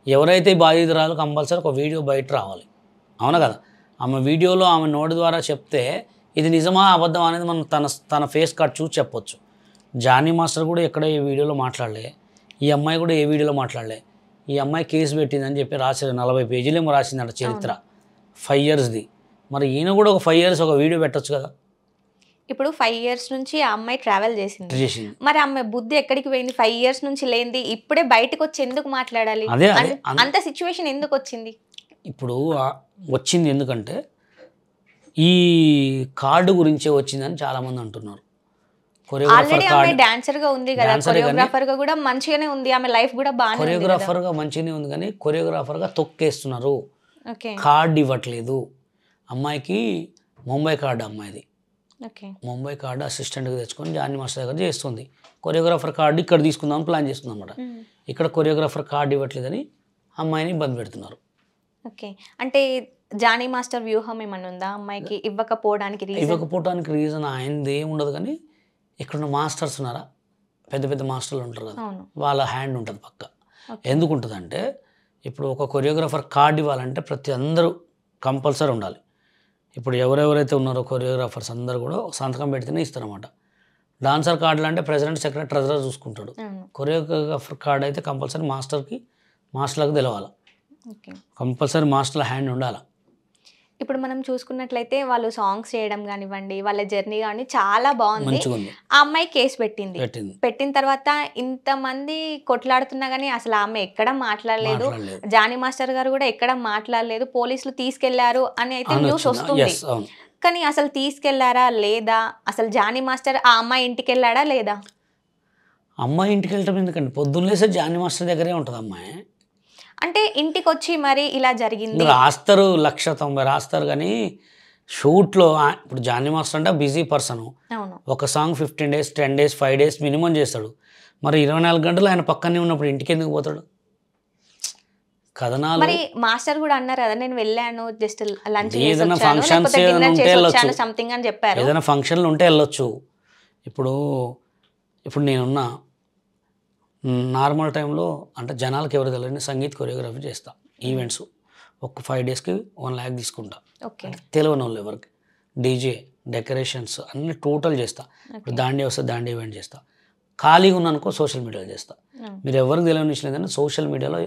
ఎవరైతే బాధితురాలు కంపల్సరీ ఒక వీడియో బయట రావాలి, అవునా కదా? ఆమె వీడియోలో ఆమె నోటి ద్వారా చెప్తే ఇది నిజమా అబద్ధం అనేది మనం తన ఫేస్ కట్ చూసి చెప్పొచ్చు. జానీ మాస్టర్ కూడా ఎక్కడ ఏ వీడియోలో మాట్లాడలే, ఈ అమ్మాయి కూడా ఏ వీడియోలో మాట్లాడలే. ఈ అమ్మాయి కేసు పెట్టిందని చెప్పి రాశారు, 40 పేజీలేమో రాసిందంట చరిత్ర, 5 yearsది. మరి ఈయన కూడా ఒక 5 years ఒక వీడియో పెట్టచ్చు కదా. ఇప్పుడు 5 years నుంచి ఆ అమ్మాయి ట్రావెల్ చేసింది, మరి ఆమె బుద్ధి ఎక్కడికి పోయింది? 5 years నుంచి లేనిది ఇప్పుడే బయటకు వచ్చి ఎందుకు మాట్లాడాలి? అంత సిచ్యువేషన్ ఎందుకు వచ్చింది? ఇప్పుడు వచ్చింది ఎందుకంటే ఈ కార్డు గురించే వచ్చిందని చాలా మంది అంటున్నారు. ఆల్రెడీ ఆమె డాన్సర్ గా ఉంది కదా, కొరియోగ్రాఫర్ గా కూడా మంచిగానే ఉంది, ఆమె లైఫ్ కూడా బాగానే ఉంది, కొరియోగ్రాఫర్ గా మంచిగానే ఉంది, కానీ కొరియోగ్రాఫర్ గా తొక్కేస్తున్నారు, కార్డు ఇవ్వట్లేదు అమ్మాయికి. ముంబై కార్డు అమ్మాయిది, ముంబై కార్డు అసిస్టెంట్గా తెచ్చుకొని జానీ మాస్టర్ దగ్గర చేస్తుంది. కొరియోగ్రాఫర్ కార్డు ఇక్కడ తీసుకుందామని ప్లాన్ చేస్తుంది అనమాట. ఇక్కడ కొరియోగ్రాఫర్ కార్డు ఇవ్వట్లేదని అమ్మాయిని ఇబ్బంది పెడుతున్నారు. ఓకే, అంటే జానీ మాస్టర్ వ్యూహం ఏమన్నా ఉందా అమ్మాయికి ఇవ్వకపోవడానికి? రీజన్ ఆయనది ఏమి ఉండదు, కానీ ఇక్కడ మాస్టర్స్ ఉన్నారా, పెద్ద పెద్ద మాస్టర్లు ఉంటారు కదా, వాళ్ళ హ్యాండ్ ఉంటుంది పక్క. ఎందుకు ఉంటుందంటే ఇప్పుడు ఒక కొరియోగ్రాఫర్ కార్డు ఇవ్వాలంటే ప్రతి అందరూ కంపల్సరీ ఉండాలి. ఇప్పుడు ఎవరెవరైతే ఉన్నారో కొరియోగ్రాఫర్స్ అందరూ కూడా సంతకం పెడితేనే ఇస్తారన్నమాట. డాన్సర్ కార్డులు అంటే ప్రెసిడెంట్, సెక్రటరీ, ట్రెజరర్ చూసుకుంటాడు. కొరియోగ్రాఫర్ కార్డు అయితే కంపల్సరీ మాస్టర్లకు తెలవాలి, కంపల్సరీ మాస్టర్ల హ్యాండ్ ఉండాలి. ఇప్పుడు మనం చూసుకున్నట్లయితే వాళ్ళు సాంగ్స్ చేయడం కానివ్వండి, వాళ్ళ జర్నీ కానీ చాలా బాగుంది. ఆ అమ్మాయి కేసు పెట్టిన తర్వాత ఇంతమంది కొట్లాడుతున్నా కానీ అసలు ఆమె ఎక్కడ మాట్లాడలేదు, జానీ మాస్టర్ గారు కూడా ఎక్కడ మాట్లాడలేదు, పోలీసులు తీసుకెళ్లారు అని అయితే న్యూస్ వస్తుంది. కానీ అసలు తీసుకెళ్లారా లేదా, అసలు జానీ మాస్టర్ ఆ అమ్మాయి ఇంటికి వెళ్ళాడా లేదా? అమ్మాయి ఇంటికి వెళ్ళటం ఎందుకండి, పొద్దున్నేసే జానీ మాస్టర్ దగ్గరే ఉంటుంది అమ్మాయి. అంటే ఇంటికి వచ్చి మరి ఇలా జరిగింది రాస్తారు, 190 రాస్తారు, కానీ షూట్లో ఇప్పుడు జానీ మాస్టర్ అంటే బిజీ పర్సన్, ఒక song 15 days 10 days 5 days minimum చేస్తాడు. మరి 24 గంటలు ఆయన పక్కనే ఉన్నప్పుడు ఇంటికి ఎందుకు పోతాడు? కథనాలు మరి మాస్టర్ కూడా అన్నారు కదా, నేను వెళ్ళాను జస్ట్ లంచ్ ఏదైనా ఫంక్షన్స్ సంథింగ్ అని చెప్పారు, ఏదైనా ఫంక్షన్లు ఉంటే వెళ్ళొచ్చు. ఇప్పుడు నేనున్నా నార్మల్ టైంలో అంటే జనాలకు ఎవరు తెలియని సంగీత్ కొరియోగ్రఫీ చేస్తా, ఈవెంట్స్ ఒక 5 daysకి 1 lakh తీసుకుంటా. తెలియని వాళ్ళు ఎవరికి డీజే డెకరేషన్స్ అన్ని టోటల్ చేస్తా. ఇప్పుడు దాండియా వస్తే దాండియా ఈవెంట్ చేస్తా. ఖాళీగా ఉన్నానుకో సోషల్ మీడియాలో చేస్తా. మీరు ఎవరికి తెలియని విషయం లేదంటే సోషల్ మీడియాలో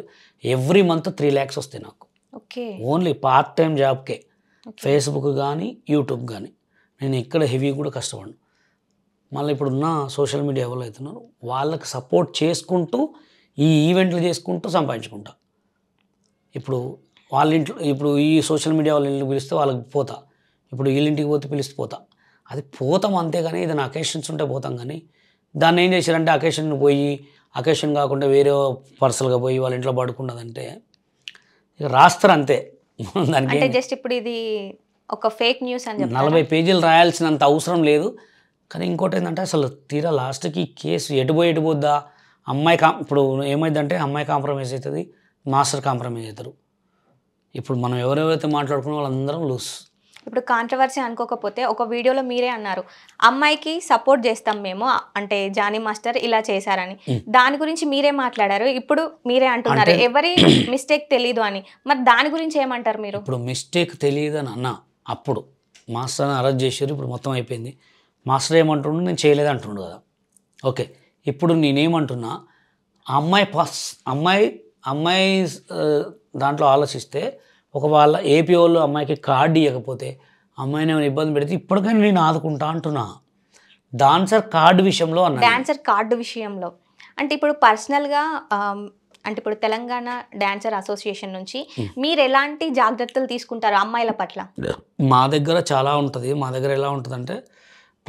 ఎవ్రీ మంత్ 3 lakhs వస్తాయి నాకు, ఓన్లీ పార్ట్ టైం జాబ్కే. ఫేస్బుక్ కానీ యూట్యూబ్ కానీ నేను ఇక్కడ హెవీ కూడా కష్టపడను. మళ్ళీ ఇప్పుడున్న సోషల్ మీడియా ఎవరు అవుతున్నారు వాళ్ళకి సపోర్ట్ చేసుకుంటూ ఈ ఈవెంట్లు చేసుకుంటూ సంపాదించుకుంటా. ఇప్పుడు వాళ్ళ ఇంట్లో ఇప్పుడు ఈ సోషల్ మీడియా వాళ్ళ ఇంటికి పిలిస్తే వాళ్ళకి పోతా, ఇప్పుడు వీళ్ళింటికి పోతే పిలిస్తే పోతా, అది పోతాం అంతేగాని ఏదైనా అకేషన్స్ ఉంటే పోతాం. కానీ దాన్ని ఏం చేశారంటే అకేషన్ కాకుండా వేరే పర్సనల్గా పోయి వాళ్ళ ఇంట్లో పడుకున్నదంటే ఇక రాస్తారు అంతే. దానికి జస్ట్ ఇప్పుడు ఇది ఒక ఫేక్ న్యూస్ అని చెప్పి 40 పేజీలు రాయాల్సినంత అవసరం లేదు. కానీ ఇంకోటి ఏంటంటే అసలు తీరా లాస్ట్కి కేసు ఎటుపోద్దా, ఇప్పుడు ఏమైందంటే అమ్మాయి కాంప్రమైజ్ అవుతుంది, మాస్టర్ కాంప్రమైజ్ అవుతారు. ఇప్పుడు మనం ఎవరెవరైతే మాట్లాడుకున్న వాళ్ళందరం లూస్. ఇప్పుడు కాంట్రవర్సీ అనుకోకపోతే ఒక వీడియోలో మీరే అన్నారు అమ్మాయికి సపోర్ట్ చేస్తాం మేము, అంటే జానీ మాస్టర్ ఇలా చేశారని, దాని గురించి మీరే మాట్లాడారు. ఇప్పుడు మీరే అంటున్నారు ఎవరి మిస్టేక్ తెలీదు అని, మరి దాని గురించి ఏమంటారు మీరు? ఇప్పుడు మిస్టేక్ తెలియదు అని అన్నా, అప్పుడు మాస్టర్ని అరెస్ట్ చేశారు, ఇప్పుడు మొత్తం అయిపోయింది. మాస్టర్ ఏమంటుండు నేను చేయలేదు అంటుండు కదా. ఓకే, ఇప్పుడు నేనేమంటున్నా అమ్మాయి దాంట్లో ఆలోచిస్తే ఒక వాళ్ళ ఏపీ వాళ్ళు అమ్మాయికి కార్డు ఇవ్వకపోతే అమ్మాయిని ఏమైనా ఇబ్బంది పెడితే ఇప్పటికైనా నేను ఆదుకుంటా అంటున్నా. డాన్సర్ కార్డు విషయంలో అంటే ఇప్పుడు పర్సనల్గా అంటే ఇప్పుడు తెలంగాణ డాన్సర్ అసోసియేషన్ నుంచి మీరు ఎలాంటి జాగ్రత్తలు తీసుకుంటారు అమ్మాయిల పట్ల? మా దగ్గర చాలా ఉంటుంది. మా దగ్గర ఎలా ఉంటుందంటే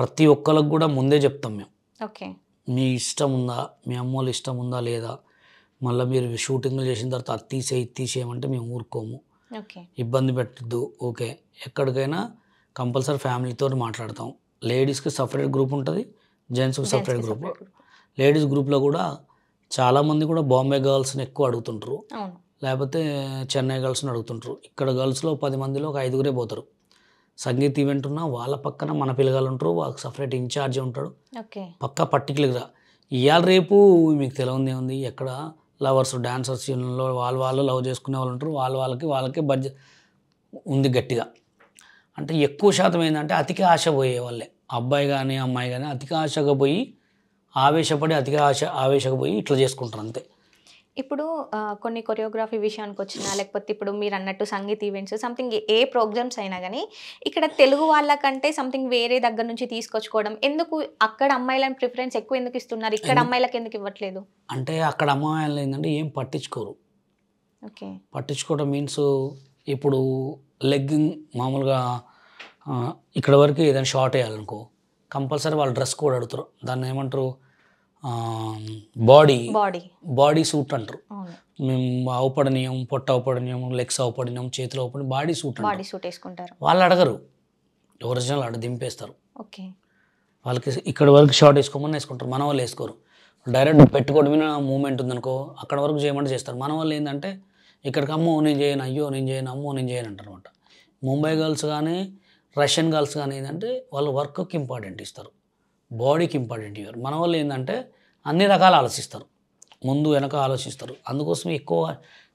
ప్రతి ఒక్కరికి కూడా ముందే చెప్తాం మేము, ఓకే. మీ ఇష్టం ఉందా, మీ అమ్మోళ్ళు ఇష్టం ఉందా లేదా, మళ్ళీ మీరు షూటింగ్లు చేసిన తర్వాత అది తీసేయమంటే మేము ఊరుకోము, ఓకే. ఇబ్బంది పెట్టద్దు. ఓకే, ఎక్కడికైనా కంపల్సరీ ఫ్యామిలీతో మాట్లాడతాం. లేడీస్కి సపరేట్ గ్రూప్ ఉంటుంది, జెంట్స్కి సపరేట్ గ్రూప్. లేడీస్ గ్రూప్లో కూడా చాలామంది కూడా బాంబే గర్ల్స్ని ఎక్కువ అడుగుతుంటారు, అవును. లేకపోతే చెన్నై గర్ల్స్ని అడుగుతుంటారు. ఇక్కడ గర్ల్స్లో 10 మందిలో ఒక 5గురే పోతారు. సంగీత్ ఈవెంట్ ఉన్నా వాళ్ళ పక్కన మన పిల్లగాళ్ళు ఉంటారు, వాళ్ళకి సపరేట్ ఇన్ఛార్జ్ ఉంటాడు, ఓకే. పక్కా పర్టికులర్గా. ఇవాళ రేపు మీకు తెలియదే ఉంది, ఎక్కడ లవర్స్ డాన్సర్స్ యూనియన్లో వాళ్ళు లవ్ చేసుకునే వాళ్ళు ఉంటారు, వాళ్ళకి బడ్జెట్ ఉంది గట్టిగా. అంటే ఎక్కువ శాతం ఏంటంటే అతికి ఆశ పోయే వాళ్ళే, అబ్బాయి కానీ అమ్మాయి కానీ అతికి ఆశగా పోయి ఆవేశపడి ఆవేశకు పోయి ఇట్లా చేసుకుంటారు అంతే. ఇప్పుడు కొన్ని కొరియోగ్రఫీ విషయానికి వచ్చినా, లేకపోతే ఇప్పుడు మీరు అన్నట్టు సంగీత్ ఈవెంట్స్ సంథింగ్ ఏ ప్రోగ్రామ్స్ అయినా కానీ ఇక్కడ తెలుగు వాళ్ళకంటే సంథింగ్ వేరే దగ్గర నుంచి తీసుకొచ్చుకోవడం ఎందుకు? అక్కడ అమ్మాయిలను ప్రిఫరెన్స్ ఎక్కువ ఎందుకు ఇస్తున్నారు, ఇక్కడ అమ్మాయిలకు ఎందుకు ఇవ్వట్లేదు? అంటే అక్కడ అమ్మాయిలు ఏంటంటే ఏం పట్టించుకోరు. ఓకే. పట్టించుకోవడం మీన్స్ ఇప్పుడు లెగ్గింగ్ మామూలుగా ఇక్కడ వరకు ఏదైనా షార్ట్ వేయాలనుకో కంపల్సరీ వాళ్ళు డ్రెస్ కోడ్ అడుగుతారు, దాన్ని ఏమంటారు బాడీ సూట్ అంటారు. మేము అవపడనీయం, పొట్ట అవపడనీయం, లెగ్స్ అవపడనీయం, చేతులు అవపడి బాడీ సూట్ వేసుకుంటారు. వాళ్ళు అడగరు, ఒరిజినల్ అక్కడ దింపేస్తారు. ఓకే. వాళ్ళకి ఇక్కడ వరకు షార్ట్ వేసుకోమని వేసుకుంటారు, మన వాళ్ళు వేసుకోరు. డైరెక్ట్ పెట్టుకోవడం మీద మూమెంట్ ఉందనుకో అక్కడ వరకు చేయమంటే చేస్తారు. మన వాళ్ళు ఏంటంటే ఇక్కడికి అమ్మో నేను చేయను, అయ్యో నేను చేయను, అమ్మో నేను చేయను అంటారు అనమాట. ముంబై గర్ల్స్ కానీ రష్యన్ గర్ల్స్ కానీ ఏంటంటే వాళ్ళు వర్క్కి ఇంపార్టెంట్ ఇస్తారు, బాడీకి ఇంపార్టెంట్ ఇవ్వరు. మన వాళ్ళు ఏంటంటే అన్ని రకాలు ఆలోచిస్తారు, ముందు వెనక ఆలోచిస్తారు, అందుకోసం ఎక్కువ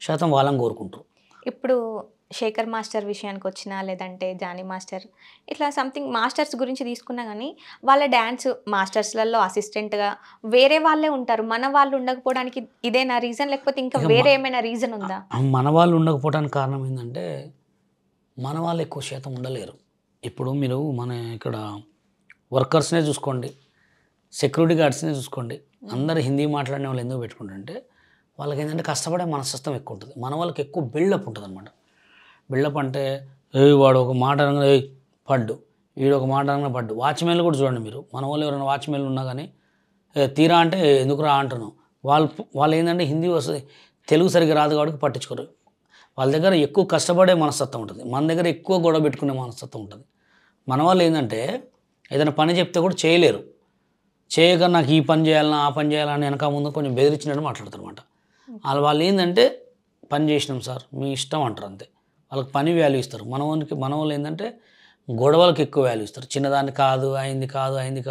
శాతం వాళ్ళని కోరుకుంటారు. ఇప్పుడు శేఖర్ మాస్టర్ విషయానికి వచ్చినా, లేదంటే జానీ మాస్టర్, ఇట్లా సంథింగ్ మాస్టర్స్ గురించి తీసుకున్నా కానీ వాళ్ళ డ్యాన్స్ మాస్టర్స్లలో అసిస్టెంట్గా వేరే వాళ్ళే ఉంటారు. మన వాళ్ళు ఉండకపోవడానికి ఇదేనా రీజన్, లేకపోతే ఇంకా వేరే ఏమైనా రీజన్ ఉందా? మన వాళ్ళు ఉండకపోవడానికి కారణం ఏంటంటే మన వాళ్ళు ఎక్కువ శాతం ఉండలేరు. ఇప్పుడు మీరు మన ఇక్కడ వర్కర్స్నే చూసుకోండి, సెక్యూరిటీ గార్డ్స్నే చూసుకోండి, అందరు హిందీ మాట్లాడిన వాళ్ళు ఎందుకు పెట్టుకుంటారంటే వాళ్ళకి ఏంటంటే కష్టపడే మనస్తత్వం ఎక్కువ ఉంటుంది. మన వాళ్ళకి ఎక్కువ బిల్డప్ ఉంటుంది అనమాట. బిల్డప్ అంటే వాడు ఒక మాట అనగా పడ్డు, వీడు ఒక మాట అనగా పడ్డు. వాచ్మెన్లు కూడా చూడండి మీరు, మన వాళ్ళు ఎవరైనా వాచ్మెన్లు ఉన్నా కానీ తీరా అంటే ఎందుకు రా అంటున్నాం, వాళ్ళు ఏంటంటే హిందీ వస్తుంది, తెలుగు సరిగ్గా రాదు కాబట్టి పట్టించుకోరు. వాళ్ళ దగ్గర ఎక్కువ కష్టపడే మనస్తత్వం ఉంటుంది, మన దగ్గర ఎక్కువ గొడవ పెట్టుకునే మనస్తత్వం ఉంటుంది. మన వాళ్ళు ఏంటంటే ఏదైనా పని చెప్తే కూడా చేయలేరు, చేయక నాకు ఈ పని చేయాలన్నా ఆ పని చేయాలని వెనక ముందు కొంచెం బెదిరించినట్టు మాట్లాడతారు అనమాట. వాళ్ళు ఏంటంటే పని చేసినాం సార్ మీ ఇష్టం అంటారు అంతే, వాళ్ళకి పని వాల్యూ ఇస్తారు. మన వాళ్ళు ఏంటంటే గొడవలకు ఎక్కువ వాల్యూ ఇస్తారు, చిన్నదాన్ని కాదు అయింది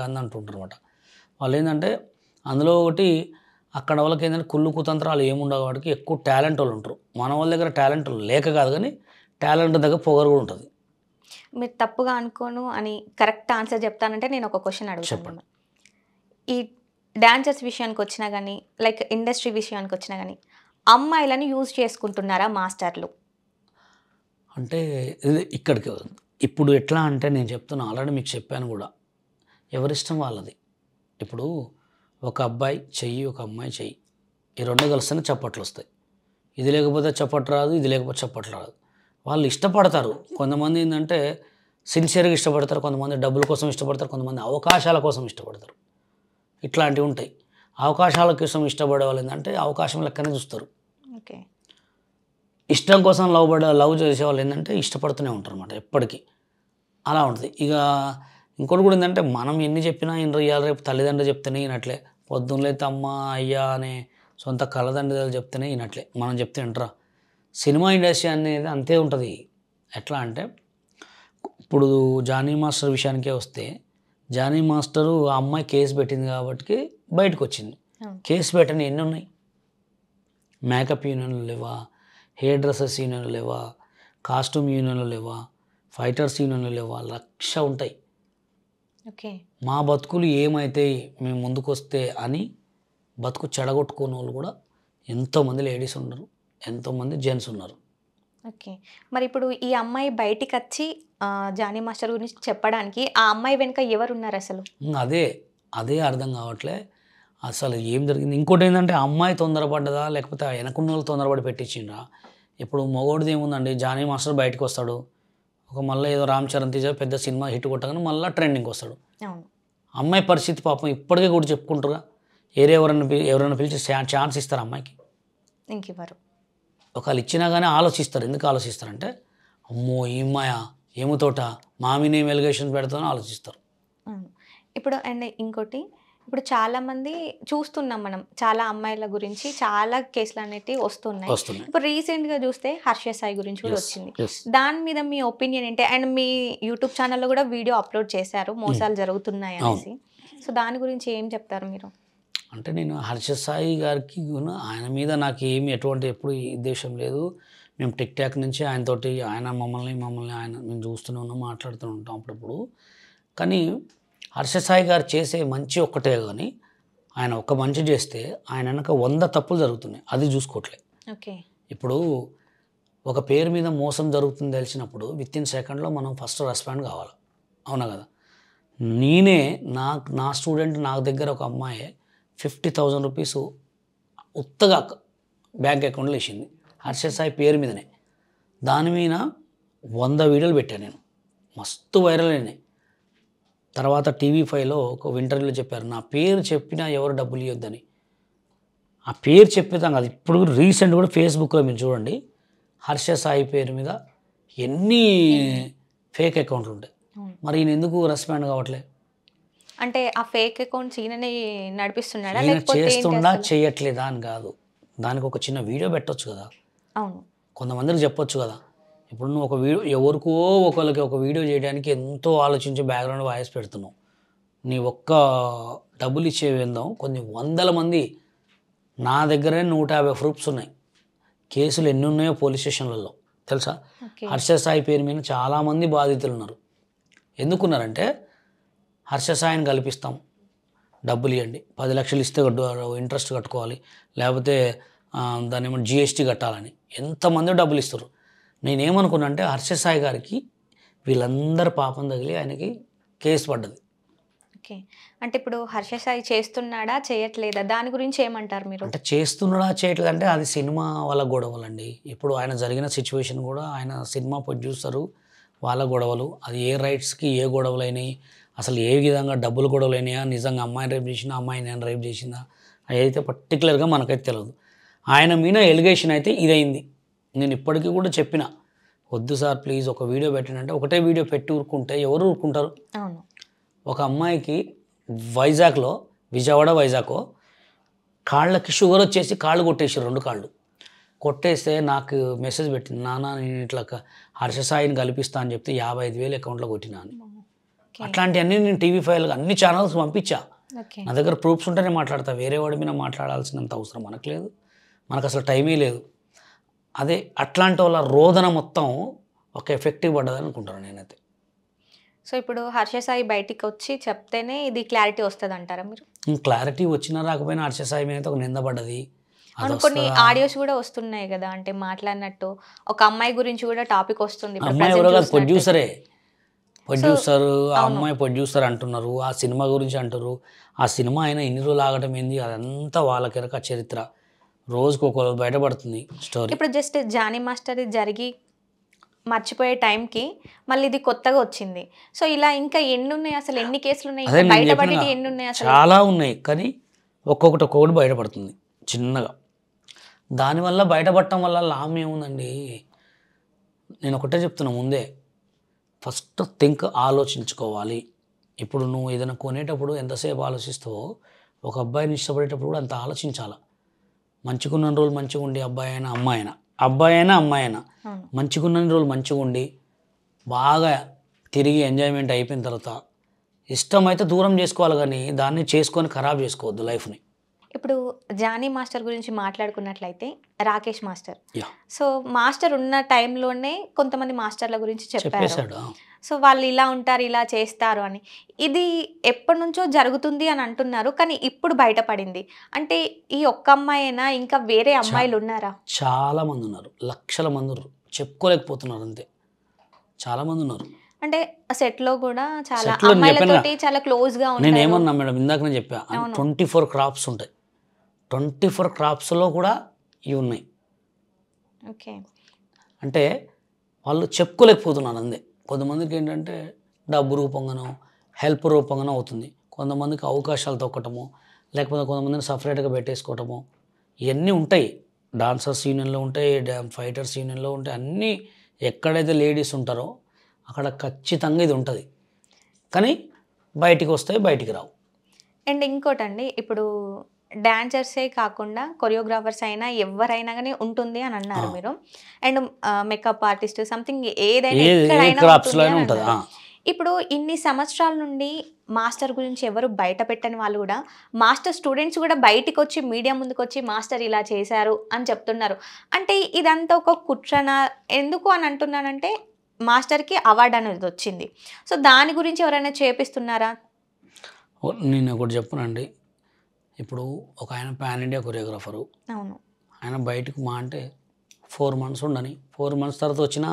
అని అంటుంటారు అనమాట. వాళ్ళు ఏంటంటే అందులో ఒకటి అక్కడ వాళ్ళకి ఏంటంటే కుళ్ళు కుతంత్రాలు ఏముండవు వాడికి ఎక్కువ టాలెంట్ వాళ్ళు ఉంటారు. మన వాళ్ళ దగ్గర టాలెంట్ లేక కాదు కానీ టాలెంట్ దగ్గర పొగరు కూడా ఉంటుంది. మీరు తప్పుగా అనుకోను అని కరెక్ట్ ఆన్సర్ చెప్తానంటే నేను ఒక క్వశ్చన్ అడుగుతాను. ఈ డాన్సర్స్ విషయానికి వచ్చినా కానీ లైక్ ఇండస్ట్రీ విషయానికి వచ్చినా కానీ అమ్మాయిలను యూజ్ చేసుకుంటున్నారా మాస్టర్లు? అంటే ఇక్కడికి ఇప్పుడు ఎట్లా అంటే నేను చెప్తున్నా, ఆల్రెడీ మీకు చెప్పాను కూడా, ఎవరిష్టం వాళ్ళది. ఇప్పుడు ఒక అబ్బాయి చెయ్యి, ఒక అమ్మాయి చెయ్యి, ఈ రెండు కలిస్తేనే చప్పట్లు వస్తాయి. ఇది లేకపోతే చప్పట్లు రాదు, ఇది లేకపోతే చప్పట్లు రాదు. వాళ్ళు ఇష్టపడతారు. కొంతమంది ఏంటంటే సిన్సియర్గా ఇష్టపడతారు, కొంతమంది డబ్బుల కోసం ఇష్టపడతారు, కొంతమంది అవకాశాల కోసం ఇష్టపడతారు. ఇట్లాంటివి ఉంటాయి. అవకాశాల కోసం ఇష్టపడే వాళ్ళు ఏంటంటే అవకాశం లెక్కనే చూస్తారు. ఓకే. ఇష్టం కోసం లవ్ చేసే వాళ్ళు ఏంటంటే ఇష్టపడుతూనే ఉంటారు అన్నమాట ఎప్పటికీ. అలా ఉంటుంది. ఇక ఇంకోటి కూడా ఏంటంటే మనం ఎన్ని చెప్పినా ఇయ్యాలి, రేపు తల్లిదండ్రులు చెప్తేనే ఈనట్లే, పొద్దున్నలైతే అమ్మ అయ్యా అనే సొంత కళ్ళదండ్రులు చెప్తేనే ఈనట్లే, మనం చెప్తే వింటరా. సినిమా ఇండస్ట్రీ అనేది అంతే ఉంటుంది. ఎట్లా అంటే ఇప్పుడు జానీ మాస్టర్ విషయానికే వస్తే, జానీ మాస్టరు ఆ అమ్మాయి కేసు పెట్టింది కాబట్టి బయటకు వచ్చింది. కేసు పెట్టని ఎన్ని ఉన్నాయి? మేకప్ యూనియన్లు లేవా, హెయిర్ డ్రెస్సర్స్ యూనియన్లు లేవా, కాస్ట్యూమ్ యూనియన్లు లేవా, ఫైటర్స్ యూనియన్లు లేవా, 1,00,000 ఉంటాయి. ఓకే. మా బతుకులు ఏమైతాయి మేము ముందుకు వస్తే అని బతుకు చెడగొట్టుకునే వాళ్ళు కూడా ఎంతోమంది లేడీస్ ఉన్నారు, ఎంతోమంది జెంట్స్ ఉన్నారు. ఓకే. మరి ఇప్పుడు ఈ అమ్మాయి బయటికి వచ్చి జానీ మాస్టర్ గురించి చెప్పడానికి ఆ అమ్మాయి వెనుక ఎవరు ఉన్నారు అసలు? అదే అర్థం కావట్లే అసలు ఏం జరిగింది. ఇంకోటి ఏంటంటే అమ్మాయి తొందరపడ్డదా లేకపోతే వెనకున్న వాళ్ళు తొందరపడి పెట్టించిండ్రా. ఇప్పుడు మగోడిది ఏముందండి, జానీ మాస్టర్ బయటకు వస్తాడు, ఒక మళ్ళీ ఏదో రామ్ చరణ్ తేజ పెద్ద సినిమా హిట్ కొట్టగానే మళ్ళీ ట్రెండింగ్ వస్తాడు. అవును. అమ్మాయి పరిస్థితి పాపం ఇప్పటికీ కూడా చెప్పుకుంటారుగా, ఎవరైనా పిలిచి ఛాన్స్ ఇస్తారు అమ్మాయికి? ఇంక ఇవ్వరు. ఒకళ్ళు ఇచ్చినా కానీ ఆలోచిస్తారు. ఎందుకు ఆలోచిస్తారంటే అమ్మో ఈమ్మాయ ఏముతోట మామిని ఎలిగేషన్ పెడతామని ఆలోచిస్తారు. ఇప్పుడు అండ్ ఇంకోటి, ఇప్పుడు చాలామంది చూస్తున్నాం మనం, చాలా అమ్మాయిల గురించి చాలా కేసులు అనేవి వస్తున్నాయి. ఇప్పుడు రీసెంట్గా చూస్తే హర్ష సాయి గురించి కూడా వచ్చింది. దాని మీద మీ ఒపీనియన్ ఏంటి? అండ్ మీ యూట్యూబ్ ఛానల్లో కూడా వీడియో అప్లోడ్ చేశారు మోసాలు జరుగుతున్నాయి అనేసి. సో దాని గురించి ఏం చెప్తారు మీరు? అంటే నేను హర్ష సాయి గారికి ఆయన మీద నాకు ఏమి ఎటువంటి ఎప్పుడు ఉద్దేశం లేదు. మేము టిక్ టాక్ నుంచి ఆయనతోటి మమ్మల్ని ఆయన మేము చూస్తూనే ఉన్నాం, మాట్లాడుతూ ఉంటాం అప్పుడప్పుడు. కానీ హర్ష సాయి గారు చేసే మంచి ఒక్కటే కానీ ఆయన ఒక్క మంచి చేస్తే ఆయన వెనక 100 తప్పులు జరుగుతున్నాయి, అది చూసుకోవట్లే. ఓకే. ఇప్పుడు ఒక పేరు మీద మోసం జరుగుతుంది తెలిసినప్పుడు వితిన్ సెకండ్లో మనం ఫస్ట్ రెస్పాండ్ కావాలి, అవునా కదా? నేనే నా స్టూడెంట్ నాకు దగ్గర ఒక అమ్మాయి 50,000 రూపీస్ ఉత్తగా బ్యాంక్ అకౌంట్లో వేసింది హర్ష సాయి పేరు మీదనే. దాని మీద 100 వీడియోలు పెట్టాను నేను, మస్తు వైరల్ అయినాయి. తర్వాత TV5లో ఒక ఇంటర్వ్యూలో చెప్పారు, నా పేరు చెప్పినా ఎవరు డబ్బులు ఇవ్వద్దని. ఆ పేరు చెప్పేదాం కాదు, ఇప్పుడు రీసెంట్ కూడా ఫేస్బుక్లో మీరు చూడండి హర్ష సాయి పేరు మీద ఎన్ని ఫేక్ అకౌంట్లు ఉంటాయి. మరి ఈయన ఎందుకు రెస్పాండ్ కావట్లే? అంటే ఆ ఫేక్ అకౌంట్స్ ఈయననే నడిపిస్తున్నాడా చేస్తుండా చేయట్లేదా అని కాదు, దానికి ఒక చిన్న వీడియో పెట్టొచ్చు కదా. అవును, కొంతమందికి చెప్పొచ్చు కదా. ఇప్పుడు నువ్వు ఒక వీడియో ఎవరికో ఒకరికి ఒక వీడియో చేయడానికి ఎంతో ఆలోచించి బ్యాక్గ్రౌండ్ వాయిస్ పెడుతున్నావు. నీ ఒక్క డబ్బులు ఇచ్చేవేందాం కొన్ని 100 మంది, నా దగ్గరే 150 ప్రూఫ్స్ ఉన్నాయి. కేసులు ఎన్ని ఉన్నాయో పోలీస్ స్టేషన్లలో తెలుసా? హర్ష సాయి పేరు మీద చాలామంది బాధితులు ఉన్నారు. ఎందుకున్నారంటే హర్ష సాయిని కల్పిస్తాం, డబ్బులు ఇవ్వండి, 10 లక్షలు ఇస్తే ఇంట్రెస్ట్ కట్టుకోవాలి, లేకపోతే దాని ఏమన్నా GST కట్టాలని ఎంతమంది డబ్బులు ఇస్తారు. నేనేమనుకున్నా అంటే హర్ష సాయి గారికి వీళ్ళందరూ పాపం తగిలి ఆయనకి కేసు పడ్డది. ఓకే. అంటే ఇప్పుడు హర్ష సాయి చేస్తున్నాడా చేయట్లేదా దాని గురించి ఏమంటారు మీరు? అంటే చేస్తున్నాడా చేయట్లేదు అంటే అది సినిమా వాళ్ళ గొడవలండి. ఇప్పుడు ఆయన జరిగిన సిచ్యువేషన్ కూడా ఆయన సినిమా ప్రొడ్యూసరు వాళ్ళ గొడవలు, అది ఏ రైట్స్కి ఏ గొడవలు అయినాయి, అసలు ఏ విధంగా డబ్బులు గొడవలు అయినాయా, నిజంగా అమ్మాయిని రేప్ చేసిందా, అమ్మాయి నేను రేప్ చేసిందా, అదైతే పర్టికులర్గా మనకైతే తెలియదు. ఆయన మీద ఎలిగేషన్ అయితే ఇదైంది. నేను ఇప్పటికీ కూడా చెప్పిన, వద్దు సార్ ప్లీజ్ ఒక వీడియో పెట్టినంటే ఒకటే వీడియో పెట్టి ఊరుకుంటే ఎవరు ఊరుకుంటారు? అవును. ఒక అమ్మాయికి విజయవాడ వైజాగ్ కాళ్ళకి షుగర్ వచ్చేసి కాళ్ళు కొట్టేసి 2 కాళ్ళు కొట్టేస్తే నాకు మెసేజ్ పెట్టింది, నాన్న నేను ఇట్లా హర్ష సాయిని కల్పిస్తా అని చెప్తే 55,000 అకౌంట్లో కొట్టినాను. అట్లాంటివన్నీ నేను TV5 అన్ని ఛానల్స్ పంపించా. నా దగ్గర ప్రూఫ్స్ ఉంటేనే మాట్లాడతా, వేరే వాడి మీద మాట్లాడాల్సినంత అవసరం మనకు లేదు, మనకు అసలు టైమే లేదు. అదే అట్లాంటి వాళ్ళ రోదన మొత్తం ఒక ఎఫెక్టివ్ పడ్డది అనుకుంటాను నేనైతే. సో ఇప్పుడు హర్ష సాయి బయటికి వచ్చి చెప్తేనే ఇది క్లారిటీ వస్తుంది అంటారా మీరు? క్లారిటీ వచ్చినా రాకపోయినా హర్ష సాయి మీద ఒక నింద పడ్డది. కొన్ని ఆడియోస్ కూడా వస్తున్నాయి కదా, అంటే మాట్లాడినట్టు ఒక అమ్మాయి గురించి కూడా టాపిక్ వస్తుంది. అమ్మాయి ఎవరో కాదు, ప్రొడ్యూసర్, ఆ అమ్మాయి ప్రొడ్యూసర్ అంటున్నారు, ఆ సినిమా గురించి అంటారు. ఆ సినిమా అయినా ఇన్ని రోజులు ఆగటం ఏంది, అదంతా వాళ్ళకెరక చరిత్ర, రోజుకు ఒక బయటపడుతుంది స్టోరీ. ఇప్పుడు జస్ట్ జానీ మాస్టర్ జరిగి మర్చిపోయే టైంకి మళ్ళీ ఇది కొత్తగా వచ్చింది. సో ఇలా ఇంకా ఎన్ని ఉన్నాయి అసలు, ఎన్ని కేసులు ఉన్నాయి, బయటపడేవి ఎన్ని ఉన్నాయి అసలు? చాలా ఉన్నాయి, కానీ ఒక్కొక్కటి బయటపడుతుంది చిన్నగా. దానివల్ల బయటపడటం వల్ల లాభం ఏముందండి? నేను ఒకటే చెప్తున్నా ముందే, ఫస్ట్ ఆలోచించుకోవాలి. ఇప్పుడు నువ్వు ఏదైనా కొనేటప్పుడు ఎంతసేపు ఆలోచిస్తావో ఒక అబ్బాయిని ఇష్టపడేటప్పుడు కూడా అంత ఆలోచించాలి. మంచిగున్న రోజులు మంచిగా ఉండి అబ్బాయి అయినా అమ్మాయి అయినా మంచిగున్న రోజులు మంచిగా ఉండి బాగా తిరిగి ఎంజాయ్మెంట్ అయిపోయిన తర్వాత ఇష్టమైతే దూరం చేసుకోవాలి, కానీ దాన్ని చేసుకొని ఖరాబ్ చేసుకోవద్దు లైఫ్ని. ఇప్పుడు జానీ మాస్టర్ గురించి మాట్లాడుకున్నట్లయితే రాకేష్ మాస్టర్, సో మాస్టర్ ఉన్న టైంలోనే కొంతమంది మాస్టర్ల గురించి చెప్పారు. సో వాళ్ళు ఇలా ఉంటారు, ఇలా చేస్తారు అని. ఇది ఎప్పటి నుంచో జరుగుతుంది అని అంటున్నారు, కానీ ఇప్పుడు బయటపడింది. అంటే ఈ ఒక్క అమ్మాయినా ఇంకా వేరే అమ్మాయిలు ఉన్నారా? చాలా మంది ఉన్నారు, లక్షల మంది ఉన్నారు, చెప్పుకోలేకపోతున్నారు అంతే. చాలా మంది ఉన్నారు. అంటే సెట్ లో కూడా చాలా అమ్మాయిలతోటి చాలా క్లోజ్ గా ఉంటారు. నేను ఏమన్నా మేడం, ఇందాక నేను చెప్పా 24 క్రాప్స్ ఉంటాయి, 24 క్రాప్స్లో కూడా ఇవి ఉన్నాయి. ఓకే. అంటే వాళ్ళు చెప్పుకోలేకపోతున్నారు అంతే. కొంతమందికి ఏంటంటే డబ్బు రూపంగానో హెల్ప్ రూపంగానో అవుతుంది. కొంతమందికి అవకాశాలు తొక్కటము, లేకపోతే కొంతమందిని సపరేట్గా పెట్టేసుకోవటము, ఇవన్నీ ఉంటాయి. డాన్సర్స్ యూనియన్లో ఉంటాయి, ఫైటర్స్ యూనియన్లో ఉంటాయి. అన్నీ ఎక్కడైతే లేడీస్ ఉంటారో అక్కడ ఖచ్చితంగా ఇది ఉంటుంది. కానీ బయటికి వస్తాయి, బయటికి రావు. అండ్ ఇంకోటండి, ఇప్పుడు డాన్సర్సే కాకుండా కొరియోగ్రాఫర్స్ అయినా ఎవరైనా కానీ ఉంటుంది అని అన్నారు మీరు. అండ్ మేకప్ ఆర్టిస్ట్ సంథింగ్ ఏదైనా ఎక్కడైనా ఉంటుంది అని అన్నారు. ఇప్పుడు ఇన్ని సంవత్సరాల నుండి మాస్టర్ గురించి ఎవరు బయట పెట్టని వాళ్ళు కూడా, మాస్టర్ స్టూడెంట్స్ కూడా బయటికి వచ్చి మీడియా ముందుకు వచ్చి మాస్టర్ ఇలా చేశారు అని చెప్తున్నారు. అంటే ఇదంతా ఒక కుట్రన ఎందుకు అని అంటున్నానంటే, మాస్టర్కి అవార్డు అనేది వచ్చింది. సో దాని గురించి ఎవరైనా చేపిస్తున్నారా? నేను ఒకటి చెప్పనండి, ఇప్పుడు ఒక ఆయన పాన్ ఇండియా కొరియోగ్రాఫరు. అవును. ఆయన బయటకు మా అంటే 4 months ఉండని, 4 months తర్వాత వచ్చిన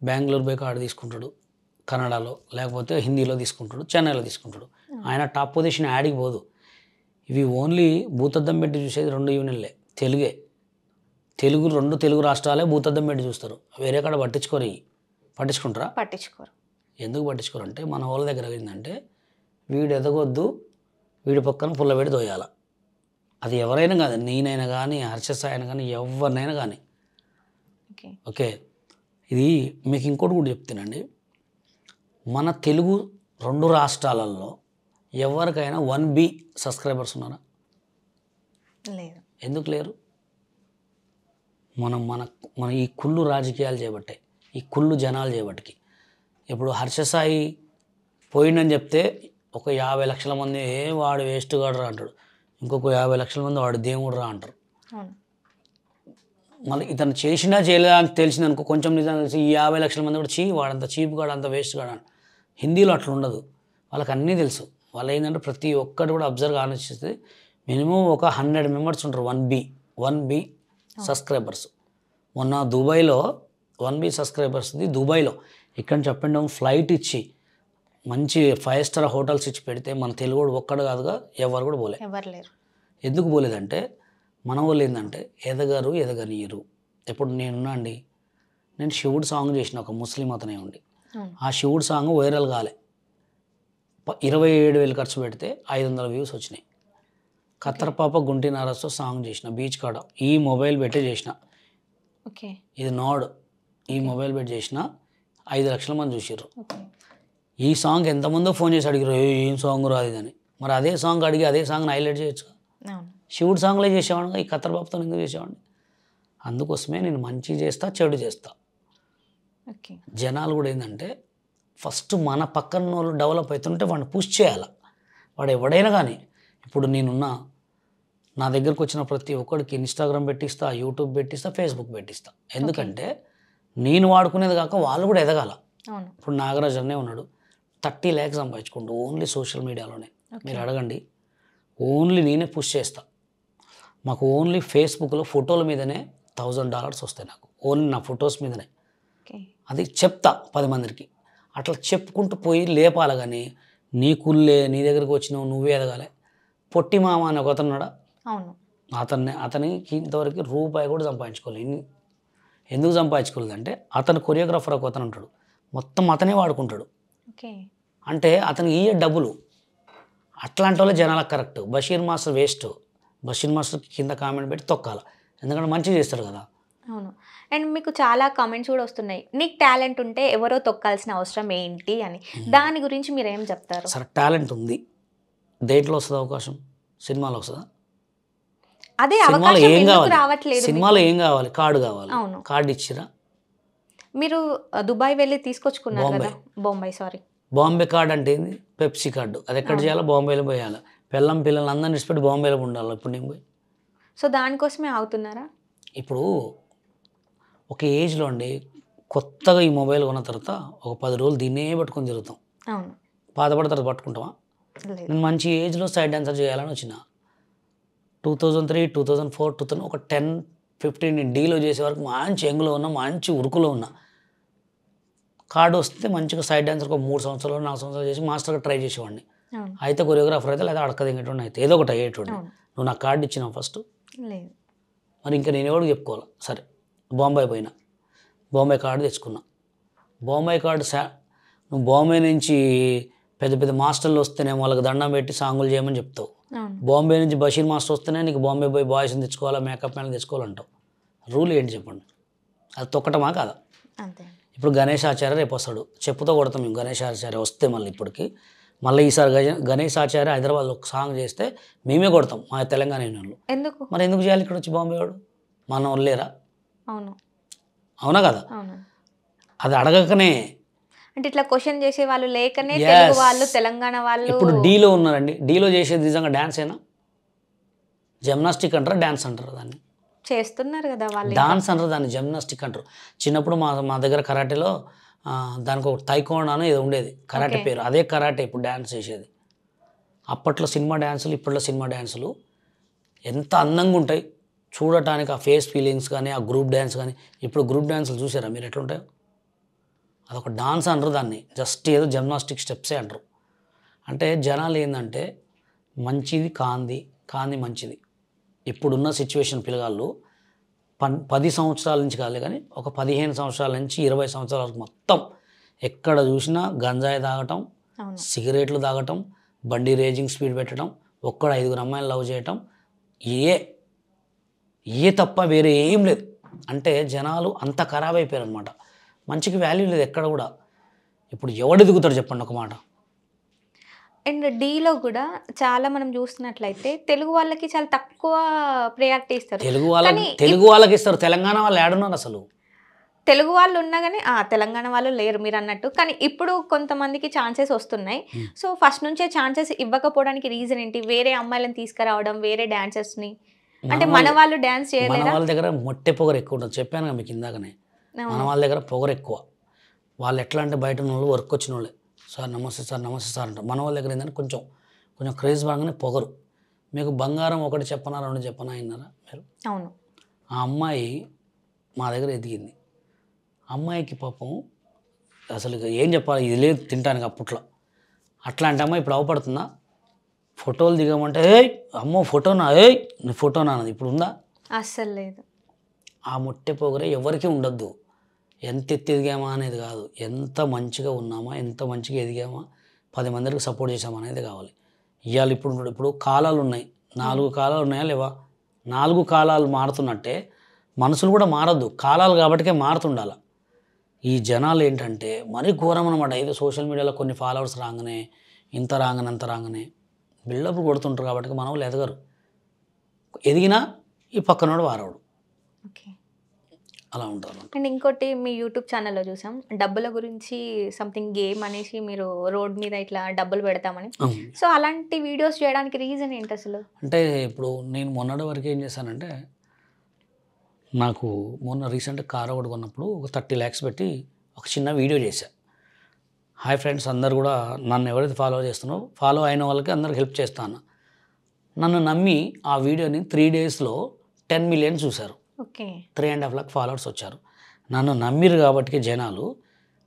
బెంగళూరు పోయి కార్డు తీసుకుంటాడు, కన్నడలో లేకపోతే హిందీలో తీసుకుంటాడు, చెన్నైలో తీసుకుంటాడు. ఆయన టాప్ పొజిషన్ యాడికి పోదు. ఇవి ఓన్లీ భూతద్దం పెట్టి చూసేది 2 యూనియన్లే, తెలుగే. రెండు తెలుగు రాష్ట్రాలే భూతద్దం పెట్టి చూస్తారు. వేరే కాడ పట్టించుకోరు. పట్టించుకుంటారా? పట్టించుకోరు. ఎందుకు పట్టించుకోరు అంటే, మన వాళ్ళ దగ్గర ఏంటంటే, వీడు ఎదగొద్దు, వీడి పక్కన పుల్లబెట్టి దోయాల. అది ఎవరైనా కాదు, నేనైనా కానీ, హర్షసాయి అయినా కానీ, ఎవరినైనా కానీ. ఓకే, ఇది మీకు ఇంకోటి కూడా చెప్తానండి. మన తెలుగు 2 రాష్ట్రాలలో ఎవరికైనా 1B సబ్స్క్రైబర్స్ ఉన్నారా? లేదు. ఎందుకు లేరు? మన ఈ కుళ్ళు రాజకీయాలు చేపట్టే, ఈ కుళ్ళు జనాలు చేపట్టికి. ఇప్పుడు హర్షసాయి పోయిందని చెప్తే ఒక 50 లక్షల మంది వాడు వేస్ట్ గాడు రా అంటాడు, ఇంకొక 50 లక్షల మంది వాడు దేవుడు రా అంటారు. మళ్ళీ ఇతను చేసినా చేయలేదా అని తెలిసింది అనుకో, కొంచెం నిజం తెలిసి ఈ 50 లక్షల మంది కూడా వాడంత చీప్ గాడు, అంత వేస్ట్ గాడు అని. హిందీలో అట్లా ఉండదు, వాళ్ళకి అన్నీ తెలుసు. వాళ్ళు ఏంటంటే ప్రతి ఒక్కటి కూడా అబ్జర్వ్ ఆలోచిస్తే మినిమం ఒక 100 మెంబర్స్ ఉంటారు 1B సబ్స్క్రైబర్స్. మొన్న దుబాయ్లో 1B సబ్స్క్రైబర్స్ది, దుబాయ్లో ఇక్కడ చెప్పండి ఫ్లైట్ ఇచ్చి మంచి 5 star హోటల్స్ ఇచ్చి పెడితే మన తెలుగు ఒక్కడు కాదుగా ఎవరు కూడా పోలే. ఎవరు లేరు. ఎందుకు పోలేదంటే, మన వాళ్ళు ఏంటంటే ఎదగనీయరు. ఇప్పుడు నేనున్నా అండి, నేను శివుడు సాంగ్ చేసిన, ఒక ముస్లిం అతనే ఉండి, ఆ శివుడు సాంగ్ వైరల్ కాలే. 27,000 ఖర్చు పెడితే 500 views వచ్చినాయి. కత్తరపాప గుంటి నారస్తో సాంగ్ చేసిన, బీచ్ కాడ ఈ మొబైల్ పెట్టి చేసిన. ఓకే, ఇది నోడ్, ఈ మొబైల్ పెట్టి చేసిన 5 లక్షల మంది చూసారు. ఈ సాంగ్ ఎంతమందో ఫోన్ చేసి అడిగారు, ఏం సాంగ్ రాదని. మరి అదే సాంగ్ అడిగి అదే సాంగ్ని హైలైట్ చేయొచ్చు. శివుడు సాంగ్లో చేసేవాడిగా, ఈ కత్తరబాబుతో ఎందుకు చేసేవాడిని? అందుకోసమే నేను మంచి చేస్తా, చెడు చేస్తా. జనాలు కూడా ఏంటంటే, ఫస్ట్ మన పక్కన వాళ్ళు డెవలప్ అవుతుంటే వాడిని పుష్ చేయాలి. వాడు ఎవడైనా కానీ, ఇప్పుడు నేనున్నా, నా దగ్గరకు వచ్చిన ప్రతి ఒక్కడికి ఇన్స్టాగ్రామ్ పెట్టిస్తా, యూట్యూబ్ పెట్టిస్తా, ఫేస్బుక్ పెట్టిస్తా. ఎందుకంటే నేను వాడుకునేది కాక వాళ్ళు కూడా ఎదగాల. ఇప్పుడు నాగరాజ్ అనే ఉన్నాడు, 30 lakhs సంపాదించుకుంటూ ఓన్లీ సోషల్ మీడియాలోనే. మీరు అడగండి, ఓన్లీ నేనే పుష్ చేస్తా. మాకు ఓన్లీ ఫేస్బుక్లో ఫోటోల మీదనే $1,000 వస్తాయి నాకు, ఓన్లీ నా ఫొటోస్ మీదనే. అది చెప్తా 10 మందికి. అట్లా చెప్పుకుంటూ పోయి లేపాలి. కానీ నీ కుళ్ళే, నీ దగ్గరికి వచ్చినావు, నువ్వే ఎదగాలి. పొట్టి మామ అని ఒక అతను ఉన్నాడా, అతనికి ఇంతవరకు రూపాయి కూడా సంపాదించుకోలేదు. ఎందుకు సంపాదించుకోలేదంటే, అతను కొరియోగ్రాఫర్ ఒక అతను ఉంటాడు, మొత్తం అతనే వాడుకుంటాడు. అంటే అతనికి ఇయ్యే డబ్బులు. అట్లాంటి వాళ్ళే జనాలకు correct. Basheer master waste. Basheer master కింద కామెంట్ పెట్టి తొక్కాలి, ఎందుకంటే మంచిగా చేస్తాడు కదా. అవును. అండ్ మీకు చాలా కామెంట్స్ కూడా వస్తున్నాయి, నీకు టాలెంట్ ఉంటే ఎవరో తొక్కాల్సిన అవసరం ఏంటి అని. దాని గురించి మీరు ఏం చెప్తారు? సరే, టాలెంట్ ఉంది, దేంట్లో వస్తుంది అవకాశం? సినిమాలో వస్తుందా? అదే సినిమాలో ఏం కావాలి? రావట్లేదు. సినిమాలో ఏం కావాలి? కార్డు కావాలి. కార్డు ఇచ్చిరా? మీరు దుబాయ్ వెళ్ళి తీసుకొచ్చుకున్నారు కదా, బాంబే కార్డు అంటే ఏంది? Pepsi card. అది ఎక్కడ చేయాలో? బాంబేలో పోయాలి. పిల్లలు అందరిని ఇచ్చిపెట్టి బాంబేలో ఉండాలి. ఇప్పుడు నేను పోయి, సో దానికోసమే అవుతున్నారా? ఇప్పుడు ఒక ఏజ్లో అండి, కొత్తగా ఈ మొబైల్ కొన్న తర్వాత ఒక 10 రోజులు దీన్నే పట్టుకొని తిరుగుతాం. బాధపడిన తర్వాత పట్టుకుంటామా? నేను మంచి ఏజ్లో సైడ్ డాన్సర్ చేయాలని వచ్చిన 2003, 2004, 2000 ఒక 10-15 నేను డీలో చేసే వరకు మంచి ఎంగులో ఉన్నా, మంచి ఉరుకులో ఉన్నా. కార్డు వస్తే మంచిగా సైడ్ డాన్సర్ ఒక 3 సంవత్సరాలు 4 సంవత్సరాలు చేసి మాస్టర్గా ట్రై చేసేవాడిని. అయితే కొరియోగ్రాఫర్ అయితే, లేదా అడక దిగేటోడిని అయితే, ఏదో ఒకటి అయ్యేటోడి. నువ్వు నాకు కార్డు ఇచ్చినావు ఫస్ట్, మరి ఇంకా నేను ఎవరికి చెప్పుకోవాలి? సరే, బాంబే పోయినా, బాంబే కార్డు తెచ్చుకున్నా. బాంబే కార్డు నువ్వు బాంబే నుంచి పెద్ద పెద్ద మాస్టర్లు వస్తేనేమో వాళ్ళకి దండం పెట్టి సాంగులు చేయమని చెప్తావు. బాంబే నుంచి బషీర్ మాస్టర్ వస్తేనే నీకు బాంబే పోయి బాయ్స్ని తెచ్చుకోవాలా, మేకప్ మ్యాన్ తెచ్చుకోవాలంటావు. రూల్ ఏంటి చెప్పండి? అది తొక్కటమా కాదా? ఇప్పుడు గణేష్ ఆచార్య రేపు వస్తాడు, చెప్పుతో కొడతాం మేము. గణేష్ ఆచార్య వస్తే మళ్ళీ ఇప్పటికి మళ్ళీ ఈసారి గణేష్ ఆచార్య హైదరాబాద్లో ఒక సాంగ్ చేస్తే మేమే కొడతాం మా తెలంగాణ యూనియన్లు. ఎందుకు మరి ఎందుకు చేయాలి ఇక్కడ వచ్చి బాంబే వాడు? మన వాళ్ళు లేరా? అవునా కదా? అది అడగకనే అంటే ఇట్లా క్వశ్చన్ చేసే వాళ్ళు లేకనే తెలుగు వాళ్ళు తెలంగాణ వాళ్ళు ఇప్పుడు డీలో ఉన్నారండి. డీలో చేసేది నిజంగా డాన్స్ ఏనా? జిమ్నాస్టిక్ అంటారా, డాన్స్ అంటారా? దాన్ని చేస్తున్నారు కదా వాళ్ళు. డాన్స్ అంటారు, దాన్ని జిమ్నాస్టిక్ అంటారు. చిన్నప్పుడు మా దగ్గర కరాటేలో దానికి ఒక తైకోండా అని ఏదో ఉండేది కరాటే పేరు, అదే కరాటే ఇప్పుడు డాన్స్ చేసేది. అప్పట్లో సినిమా డ్యాన్సులు, ఇప్పట్లో సినిమా డ్యాన్సులు ఎంత అందంగా ఉంటాయి చూడటానికి. ఆ ఫేస్ ఫీలింగ్స్ కానీ, ఆ గ్రూప్ డ్యాన్స్ కానీ. ఇప్పుడు గ్రూప్ డ్యాన్సులు చూసారా మీరు ఎట్లుంటాయో? అదొక డాన్స్ అనరు దాన్ని, జస్ట్ ఏదో జిమ్నాస్టిక్ స్టెప్సే అంటారు. అంటే జనాలు ఏంటంటే మంచిది కాంది, కాంది మంచిది. ఇప్పుడున్న సిచ్యువేషన్ పిల్లగాళ్ళు 10 సంవత్సరాల నుంచి కాదు కానీ ఒక 15 సంవత్సరాల నుంచి 20 సంవత్సరాల వరకు మొత్తం ఎక్కడ చూసినా గంజాయి తాగటం, సిగరెట్లు తాగటం, బండి రేజింగ్ స్పీడ్ పెట్టడం, ఒక్కడ 5 అమ్మాయిలు లవ్ చేయటం, ఏ తప్ప వేరే ఏం లేదు. అంటే జనాలు అంత ఖరాబ్ అయిపోయారు అనమాట. మంచికి వాల్యూ లేదు ఎక్కడ కూడా. ఇప్పుడు ఎవడు ఎదుగుతాడు చెప్పండి ఒక మాట? అండ్ డీలో కూడా చాలా మనం చూస్తున్నట్లయితే తెలుగు వాళ్ళకి చాలా తక్కువ ప్రయారిటీ ఇస్తారు. తెలుగు వాళ్ళకి ఇస్తారు, తెలంగాణ వాళ్ళు ఏడున్నారు అసలు. తెలుగు వాళ్ళు ఉన్నా కానీ తెలంగాణ వాళ్ళు లేరు మీరు అన్నట్టు. కానీ ఇప్పుడు కొంతమందికి ఛాన్సెస్ వస్తున్నాయి. సో ఫస్ట్ నుంచే ఛాన్సెస్ ఇవ్వకపోవడానికి రీజన్ ఏంటి? వేరే అమ్మాయిలను తీసుకురావడం, వేరే డాన్సర్స్ని. అంటే మన వాళ్ళు డ్యాన్స్ చేయలేరా? మన వాళ్ళ దగ్గర మొట్టె పొగరు ఎక్కువ ఉంటుంది. చెప్పాను మీకు ఇందాకనే, మన వాళ్ళ దగ్గర పొగరు ఎక్కువ. వాళ్ళు ఎట్లా అంటే బయట ఉన్న వాళ్ళు, వర్క్ వచ్చిన వాళ్ళే సార్ నమస్తే సార్, నమస్తే సార్ అంటారు. మన వాళ్ళ దగ్గర ఏంటంటే కొంచెం క్రేజ్ బాగానే పొగరు. మీకు బంగారం ఒకటి చెప్పనా, 2 చెప్పనా అయినారా మీరు? అవును. ఆ అమ్మాయి మా దగ్గర ఎదిగింది. అమ్మాయికి పాపం అసలు ఏం చెప్పాలి, ఇది లేదు తింటానికి అప్పట్లో. అట్లాంటి అమ్మాయి ఇప్పుడు అవపడుతుందా? ఫోటోలు దిగమంటే అమ్మో ఫోటోనా, నీ ఫోటోనా అన్నది. ఇప్పుడు ఉందా? అస్సలు లేదు. ఆ ముట్టె పొగరే ఎవరికి ఉండొద్దు. ఎంత ఎదిగామా అనేది కాదు, ఎంత మంచిగా ఉన్నామా, ఎంత మంచిగా ఎదిగామా, 10 మందికి సపోర్ట్ చేసామా అనేది కావాలి. ఇవాళ ఇప్పుడు కాలాలు ఉన్నాయి, 4 కాలాలు ఉన్నాయా లేవా? 4 కాలాలు మారుతున్నట్టే మనుషులు కూడా మారద్దు, కాలాలు కాబట్టికే మారుతుండాల. ఈ జనాలు ఏంటంటే మరీ ఘోరం అనమాట. ఏదో సోషల్ మీడియాలో కొన్ని ఫాలోవర్స్ రాగానే ఇంత రాగానే అంత రాగానే బిల్డప్ కొడుతుంటారు కాబట్టి మన వాళ్ళు ఎదగరు. ఎదిగినా ఈ పక్కనోడు వారవడు. ఓకే, అలా ఉంటారు. అండ్ ఇంకోటి మీ యూట్యూబ్ ఛానల్లో చూసాం, డబ్బుల గురించి సంథింగ్ గేమ్ అనేసి మీరు రోడ్ మీద ఇట్లా డబ్బులు పెడతామని. సో అలాంటి వీడియోస్ చేయడానికి రీజన్ ఏంటి అసలు? అంటే ఇప్పుడు నేను మొన్నటి వరకు ఏం చేశానంటే, నాకు మొన్న రీసెంట్గా కార్ ఒకటి కొన్నప్పుడు ఒక 30 lakhs పెట్టి ఒక చిన్న వీడియో చేశా. హాయ్ ఫ్రెండ్స్, అందరు కూడా నన్ను ఎవరైతే ఫాలో చేస్తున్నారో ఫాలో అయిన వాళ్ళకి అందరికి హెల్ప్ చేస్తాను. నన్ను నమ్మి ఆ వీడియోని 3 daysలో 10 million చూశారు. ఓకే, 3.5 lakh ఫాలోవర్స్ వచ్చారు. నన్ను నమ్మిరు కాబట్టి జనాలు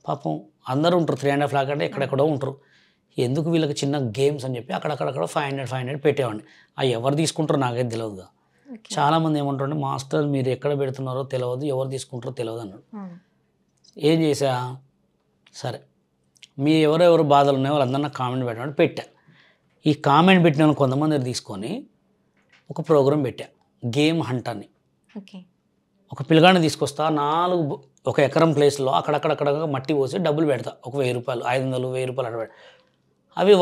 పాపం అందరూ ఉంటారు. 3.5 lakh అంటే ఎక్కడెక్కడో ఉంటారు. ఎందుకు వీళ్ళకి చిన్న గేమ్స్ అని చెప్పి అక్కడక్కడ 500 పెట్టేవాడిని. అవి ఎవరు తీసుకుంటారో నాకైతే తెలియదుగా. చాలామంది ఏమంటారంటే మాస్టర్ మీరు ఎక్కడ పెడుతున్నారో తెలియదు, ఎవరు తీసుకుంటారో తెలియదు అన్నాడు. ఏం చేశా, సరే మీ ఎవరెవరు బాధలు ఉన్నాయో వాళ్ళందరూ నాకు కామెంట్ పెట్టమని పెట్టా. ఈ కామెంట్ పెట్టిన కొంతమంది తీసుకొని ఒక ప్రోగ్రాం పెట్టా, గేమ్ హంట్ అని. ఒక పిల్లగాడిని తీసుకొస్తా, 1 ఎకరం ప్లేస్లో అక్కడక్కడ మట్టి పోసి డబ్బులు పెడతా. ఒక 1000 రూపాయలు, 500, 1000 రూపాయలు అక్కడ పెడతా. అవి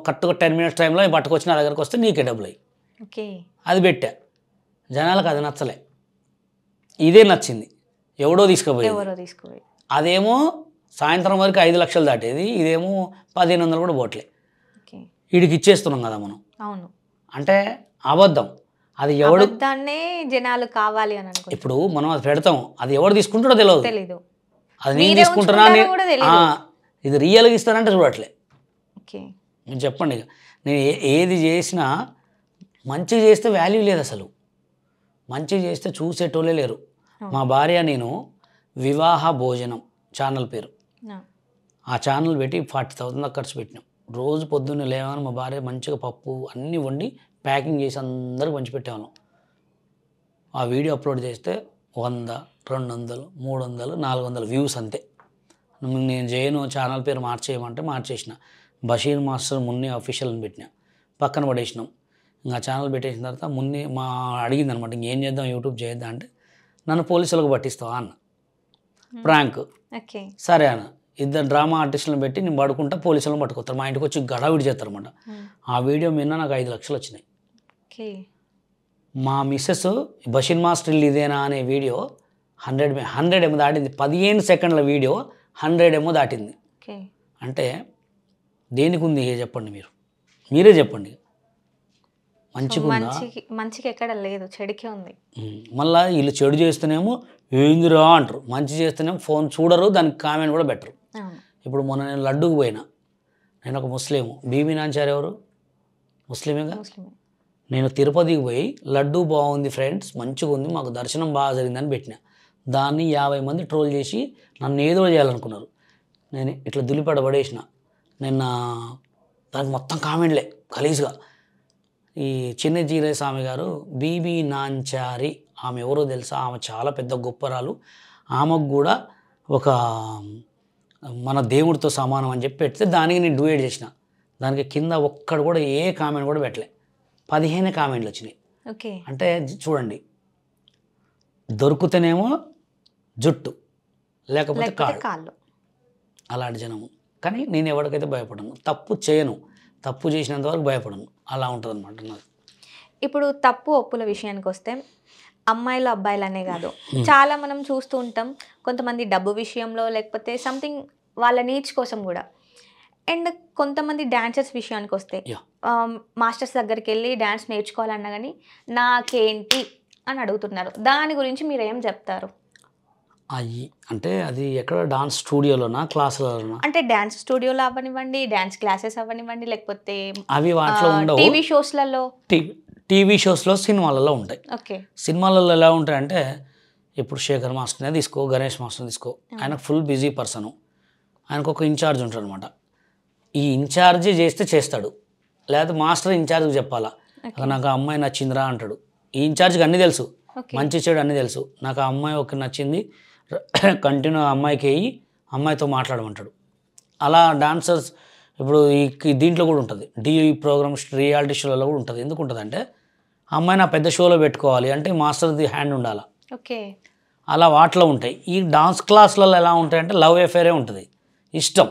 కరెక్ట్గా 10 minutes టైంలో అవి పట్టుకొచ్చి నా దగ్గరకు వస్తే నీకే డబ్బులు అయ్యి. అది పెట్టా. జనాలకు అది నచ్చలే, ఇదే నచ్చింది. ఎవడో తీసుకుపోయి అదేమో సాయంత్రం వరకు 5 లక్షలు దాటేది, ఇదేమో 1500 కూడా పోట్లే. వీడికి ఇచ్చేస్తున్నాం కదా మనం. అవును, అంటే అబద్ధం. అది ఎవడు జనాలు కావాలి అని అనుకుంటారు. ఇప్పుడు మనం అది పెడతాం, అది ఎవరు తీసుకుంటాడో తెలియదు. అది నేను తీసుకుంటున్నా, ఇది రియల్గా ఇస్తానంటే చూడట్లే. మీరు చెప్పండి, నేను ఏది చేసినా మంచిగా చేస్తే వాల్యూ లేదు అసలు. మంచిగా చేస్తే చూసేటోళ్ళే లేరు. మా భార్య నేను వివాహ భోజనం ఛానల్ పేరు, ఆ ఛానల్ పెట్టి 40,000 దాకా ఖర్చు పెట్టినాం. రోజు పొద్దున్నే లేవని మా భార్య మంచిగా పప్పు అన్నీ వండి ప్యాకింగ్ చేసి అందరికి పంచిపెట్టేవాళ్ళం. ఆ వీడియో అప్లోడ్ చేస్తే 100, 200, 300, 400 వ్యూస్ అంతే. నేను చేయను, ఛానల్ పేరు మార్చేయమంటే మార్చేసిన. బషీర్ మాస్టర్ మున్ని అఫీషియల్ అని పెట్టిన, పక్కన పడేసినాం. ఇంకా ఛానల్ పెట్టేసిన తర్వాత మున్ని అడిగింది అనమాట, ఇంకేం చేద్దాం యూట్యూబ్ చేద్దాం అంటే, నన్ను పోలీసులకు పట్టిస్తావా అన్న. ప్రాంక్. సరే అన్న. ఇద్దరు డ్రామా ఆర్టిస్టులను పెట్టి నేను పడుకుంటా, పోలీసులను పట్టుకొస్తారు, మా ఇంటికి వచ్చి గడావిడి చేస్తారన్నమాట. ఆ వీడియో మీద నాకు 5 లక్షలు వచ్చినాయి. మా మిస్సెస్ బషీర్ మాస్టర్ ఇల్లు ఇదేనా అనే వీడియో 100 ఏమో దాటింది. 15 సెకండ్ల వీడియో 100 ఏమో దాటింది. అంటే దేనికి ఉంది చెప్పండి, మీరే చెప్పండి. మంచికి ఎక్కడ లేదు, చెడుకే ఉంది. మళ్ళీ వీళ్ళు చెడు చేస్తేనేమో ఏందిరా అంటారు, మంచి చేస్తేనేమో ఫోన్ చూడరు, దానికి కామెంట్ కూడా పెట్టరు. ఇప్పుడు మొన్న నేను లడ్డూకి పోయినా, నేను ఒక ముస్లిము, బీబీ నాంచారు ఎవరు, ముస్లిమేగా. నేను తిరుపతికి పోయి లడ్డూ బాగుంది ఫ్రెండ్స్, మంచిగా ఉంది, మాకు దర్శనం బాగా జరిగిందని పెట్టిన. దాన్ని 50 మంది ట్రోల్ చేసి నన్ను ఏదో చేయాలనుకున్నారు. నేను ఇట్లా దులిపడ పడేసిన. నిన్న దానికి మొత్తం కామెంట్లే గలీజ్గా. ఈ చిన్న జీరయ్య స్వామి గారు బీబీ నాంచారి, ఆమె ఎవరో తెలుసా, ఆమె చాలా పెద్ద గొప్పరాలు, ఆమెకు కూడా ఒక మన దేవుడితో సమానం అని చెప్పి పెడితే దానికి నేను డూయేట్ చేసిన. దానికి కింద ఒక్కడు కూడా ఏ కామెంట్ కూడా పెట్టలే, 15 కామెంట్లు వచ్చినాయి. అంటే చూడండి, దొరికితేనేమో జుట్టు, లేకపోతే కాళ్ళు, అలాంటి జనము. కానీ నేను ఎవరికైతే భయపడను, తప్పు చేయను, తప్పు చేసినంత వరకు భయపడను, అలా ఉంటుంది అనమాట నాకు. ఇప్పుడు తప్పు ఒప్పుల విషయానికి వస్తే అమ్మాయిలు అబ్బాయిలు అనే కాదు, చాలా మనం చూస్తూ ఉంటాం, కొంతమంది డబ్బు విషయంలో, లేకపోతే సంథింగ్ వాళ్ళ నీడ్స్ కోసం కూడా. అండ్ కొంతమంది డాన్సర్స్ విషయానికి వస్తే మాస్టర్స్ దగ్గరికి వెళ్ళి డ్యాన్స్ నేర్చుకోవాలన్నా కానీ నాకేంటి అని అడుగుతున్నారు. దాని గురించి మీరు ఏం చెప్తారు? అంటే అది ఎక్కడ, డాన్స్ స్టూడియోలోనా, క్లాసులలోనా? అంటే డాన్స్ స్టూడియోలో అవ్వనివ్వండి, డాన్స్ క్లాసెస్ అవ్వనివ్వండి, లేకపోతే అవి వాటిలో ఉండవు, టీవీ షోస్లలో, టీవీ షోస్లో, సినిమాలలో ఉంటాయి. ఓకే, సినిమాలలో ఎలా ఉంటాయంటే, ఇప్పుడు శేఖర్ మాస్టర్నే తీసుకో, గణేష్ మాస్టర్ తీసుకో, ఆయన ఫుల్ బిజీ పర్సను, ఆయనకు ఒక ఇన్ఛార్జ్ ఉంటాడు అనమాట. ఈ ఇన్ఛార్జి చేస్తే చేస్తాడు, లేకపోతే మాస్టర్ ఇన్ఛార్జ్కి చెప్పాలా, నాకు ఆ అమ్మాయి నచ్చిందిరా అంటాడు. ఈ ఇన్ఛార్జ్కి అన్నీ తెలుసు, మంచి చెడు అన్నీ తెలుసు. నాకు ఆ అమ్మాయి ఒక నచ్చింది, కంటిన్యూ అమ్మాయికి వేయి, అమ్మాయితో మాట్లాడమంటాడు. అలా డాన్సర్స్ ఇప్పుడు ఈ దీంట్లో కూడా ఉంటుంది, ప్రోగ్రామ్స్, రియాలిటీ షోలలో కూడా ఉంటుంది. ఎందుకు ఉంటుంది అంటే, అమ్మాయి నా పెద్ద షోలో పెట్టుకోవాలి అంటే మాస్టర్ది హ్యాండ్ ఉండాలి. ఓకే, అలా వాటిలో ఉంటాయి. ఈ డాన్స్ క్లాసులలో ఎలా ఉంటాయంటే లవ్ అఫేరే ఉంటుంది, ఇష్టం.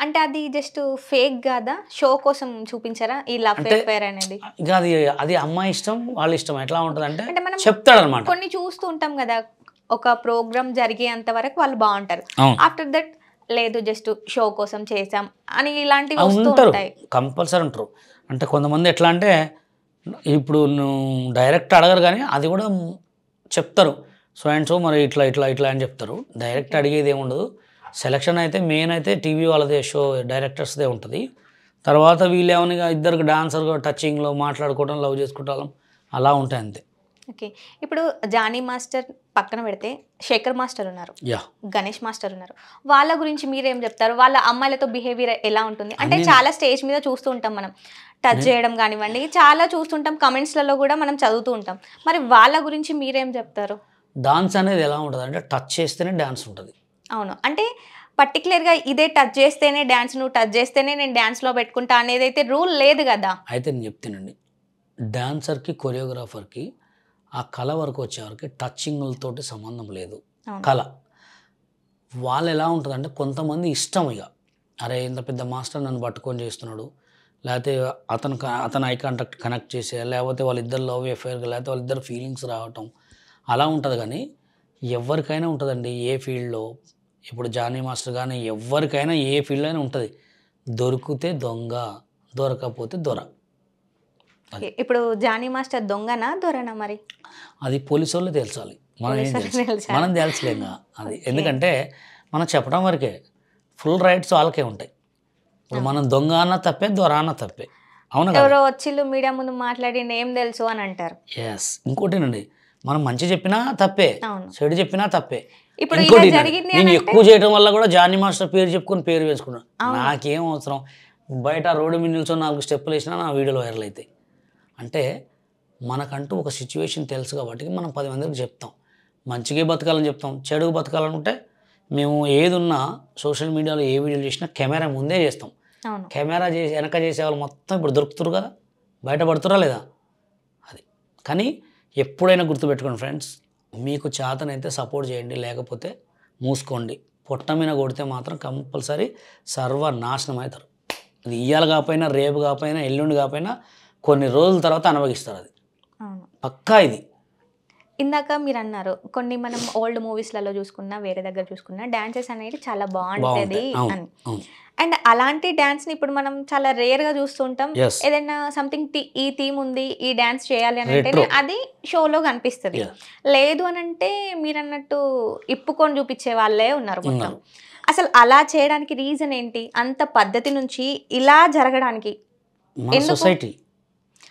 అంటే అది జస్ట్ ఫేక్ కాదా, షో కోసం చూపించారా ఈ లవ్ అఫేర్ అనేది? ఇక అది అమ్మాయి ఇష్టం, వాళ్ళ ఇష్టం. ఎట్లా ఉంటుంది అంటే చెప్తాడు అనమాట. కొన్ని చూస్తూ ఉంటాం కదా, ఒక ప్రోగ్రామ్ జరిగేంత వరకు వాళ్ళు బాగుంటారు, ఆఫ్టర్ దట్ లేదు జస్ట్ షో కోసం చేసాం అని ఇలాంటివి ఉంటారు, కంపల్సరీ ఉంటారు. అంటే కొంతమంది ఎట్లా అంటే, ఇప్పుడు నువ్వు డైరెక్ట్ అడగరు కానీ అది కూడా చెప్తారు, సో అండ్ సో మరి ఇట్లా ఇట్లా ఇట్లా అని చెప్తారు. డైరెక్ట్ అడిగేది ఏముండదు. సెలక్షన్ అయితే మెయిన్ అయితే టీవీ వాళ్ళదే, షో డైరెక్టర్స్దే ఉంటుంది. తర్వాత వీళ్ళు ఏమైనా ఇద్దరికి డాన్సర్ టచింగ్లో మాట్లాడుకోవడం, లవ్ చేసుకోవడం అలా ఉంటాయి అంతే. ఓకే, ఇప్పుడు జానీ మాస్టర్ పక్కన పెడితే శేఖర్ మాస్టర్ ఉన్నారు, గణేష్ మాస్టర్ ఉన్నారు, వాళ్ళ గురించి మీరేం చెప్తారు? వాళ్ళ అమ్మాయిలతో బిహేవియర్ ఎలా ఉంటుంది? అంటే చాలా స్టేజ్ మీద చూస్తూ ఉంటాం మనం, టచ్ చేయడం కానివ్వండి, చాలా చూస్తుంటాం, కమెంట్స్లలో కూడా మనం చదువుతూ ఉంటాం. మరి వాళ్ళ గురించి మీరేం చెప్తారు? డాన్స్ అనేది ఎలా ఉంటుంది అంటే, టచ్ చేస్తేనే డాన్స్ ఉంటుంది. అవును, అంటే పర్టికులర్గా ఇదే టచ్ చేస్తేనే డ్యాన్స్, నువ్వు టచ్ చేస్తేనే నేను డ్యాన్స్లో పెట్టుకుంటా అనేది అయితే రూల్ లేదు కదా. అయితే నేను చెప్తానండి, డాన్సర్కి, కొరియోగ్రాఫర్కి ఆ కళ వరకు వచ్చేవారికి టచింగ్లతోటి సంబంధం లేదు. కళ వాళ్ళు ఎలా ఉంటుందంటే, కొంతమంది ఇష్టం, ఇక అరే ఇంత పెద్ద మాస్టర్ నన్ను పట్టుకొని చేస్తున్నాడు, లేకపోతే అతను ఐ కాంటాక్ట్ కనెక్ట్ చేసే, లేకపోతే వాళ్ళిద్దరు లవ్ అఫేర్, లేకపోతే వాళ్ళిద్దరు ఫీలింగ్స్ రావటం అలా ఉంటుంది. కానీ ఎవరికైనా ఉంటుందండి ఏ ఫీల్డ్లో. ఇప్పుడు జానీ మాస్టర్ కానీ ఎవరికైనా ఏ ఫీల్డ్ అయినా ఉంటుంది. దొరికితే దొంగ, దొరకపోతే దొర. ఇప్పుడు జానీ మాస్టర్ దొంగనా దొరనా? మరి అది పోలీసు వాళ్ళు తెలుసాలి, మనం తెలుసలేంగా అది. ఎందుకంటే మనం చెప్పడం వరకే, ఫుల్ రైట్స్ వాళ్ళకే ఉంటాయి. ఇప్పుడు మనం దొంగ అన్న తప్పే, దొర అన్న తప్పే. అవునా? ఎవరో వచ్చిళ్ళు మీడియా ముందు మాట్లాడి ఏం తెలుసు అని అంటారు. ఎస్, ఇంకోటేనండి, మనం మంచి చెప్పినా తప్పే, చెడు చెప్పినా తప్పే. ఇప్పుడు నేను ఎక్కువ చేయడం వల్ల కూడా జానీ మాస్టర్ పేరు చెప్పుకొని పేరు వేసుకున్నాను. నాకేం అవసరం, బయట రోడ్డు మీద నిల్చొని 4 స్టెప్పులు వేసినా నా వీడియోలో వైరల్ అవుతాయి. అంటే మనకంటూ ఒక సిచ్యువేషన్ తెలుసు కాబట్టి మనం 10 మందికి చెప్తాం. మంచిగా బతకాలని చెప్తాం, చెడుగు బతకాలనుకుంటే మేము ఏదున్నా సోషల్ మీడియాలో ఏ వీడియోలు చేసినా కెమెరా ముందే చేస్తాం. అవును. కెమెరా చేసి వెనక చేసే వాళ్ళు మొత్తం ఇప్పుడు దొరుకుతారు కదా, బయటపడుతురా లేదా అది. కానీ ఎప్పుడైనా గుర్తుపెట్టుకోండి ఫ్రెండ్స్, మీకు చేతనైతే సపోర్ట్ చేయండి, లేకపోతే మూసుకోండి. పొట్ట మీద కొడితే మాత్రం కంపల్సరీ సర్వనాశనం అవుతారు. అది ఇయ్యాలి కాకపోయినా, రేపు కాకపోయినా, ఎల్లుండి కాకపోయినా కొన్ని రోజుల తర్వాత అనుభవిస్తారు. అది అవును. పక్కా. ఇది ఇందాక మీరు అన్నారు కొన్ని మనం ఓల్డ్ మూవీస్లలో చూసుకున్నా వేరే దగ్గర చూసుకున్నా డాన్సెస్ అనేది చాలా బాగుంటుంది బాగుంటాయి. అవును, అని. అవును. అండ్ అలాంటి డాన్స్ని ఇప్పుడు మనం చాలా రేర్గా చూస్తుంటాం. Yes. ఏదైనా సంథింగ్ ఈ థీమ్ ఉంది, ఈ డాన్స్ చేయాలి అని Retro. అంటేనే అది షోలో కనిపిస్తుంది. Yeah. లేదు అని అంటే మీరు అన్నట్టు ఇప్పుకొని చూపించే వాళ్ళే ఉన్నారు మొత్తం. ఉన్నారు. అసలు అలా చేయడానికి రీజన్ ఏంటి? అంత పద్ధతి నుంచి ఇలా జరగడానికి మన ఎందుకు? సొసైటీ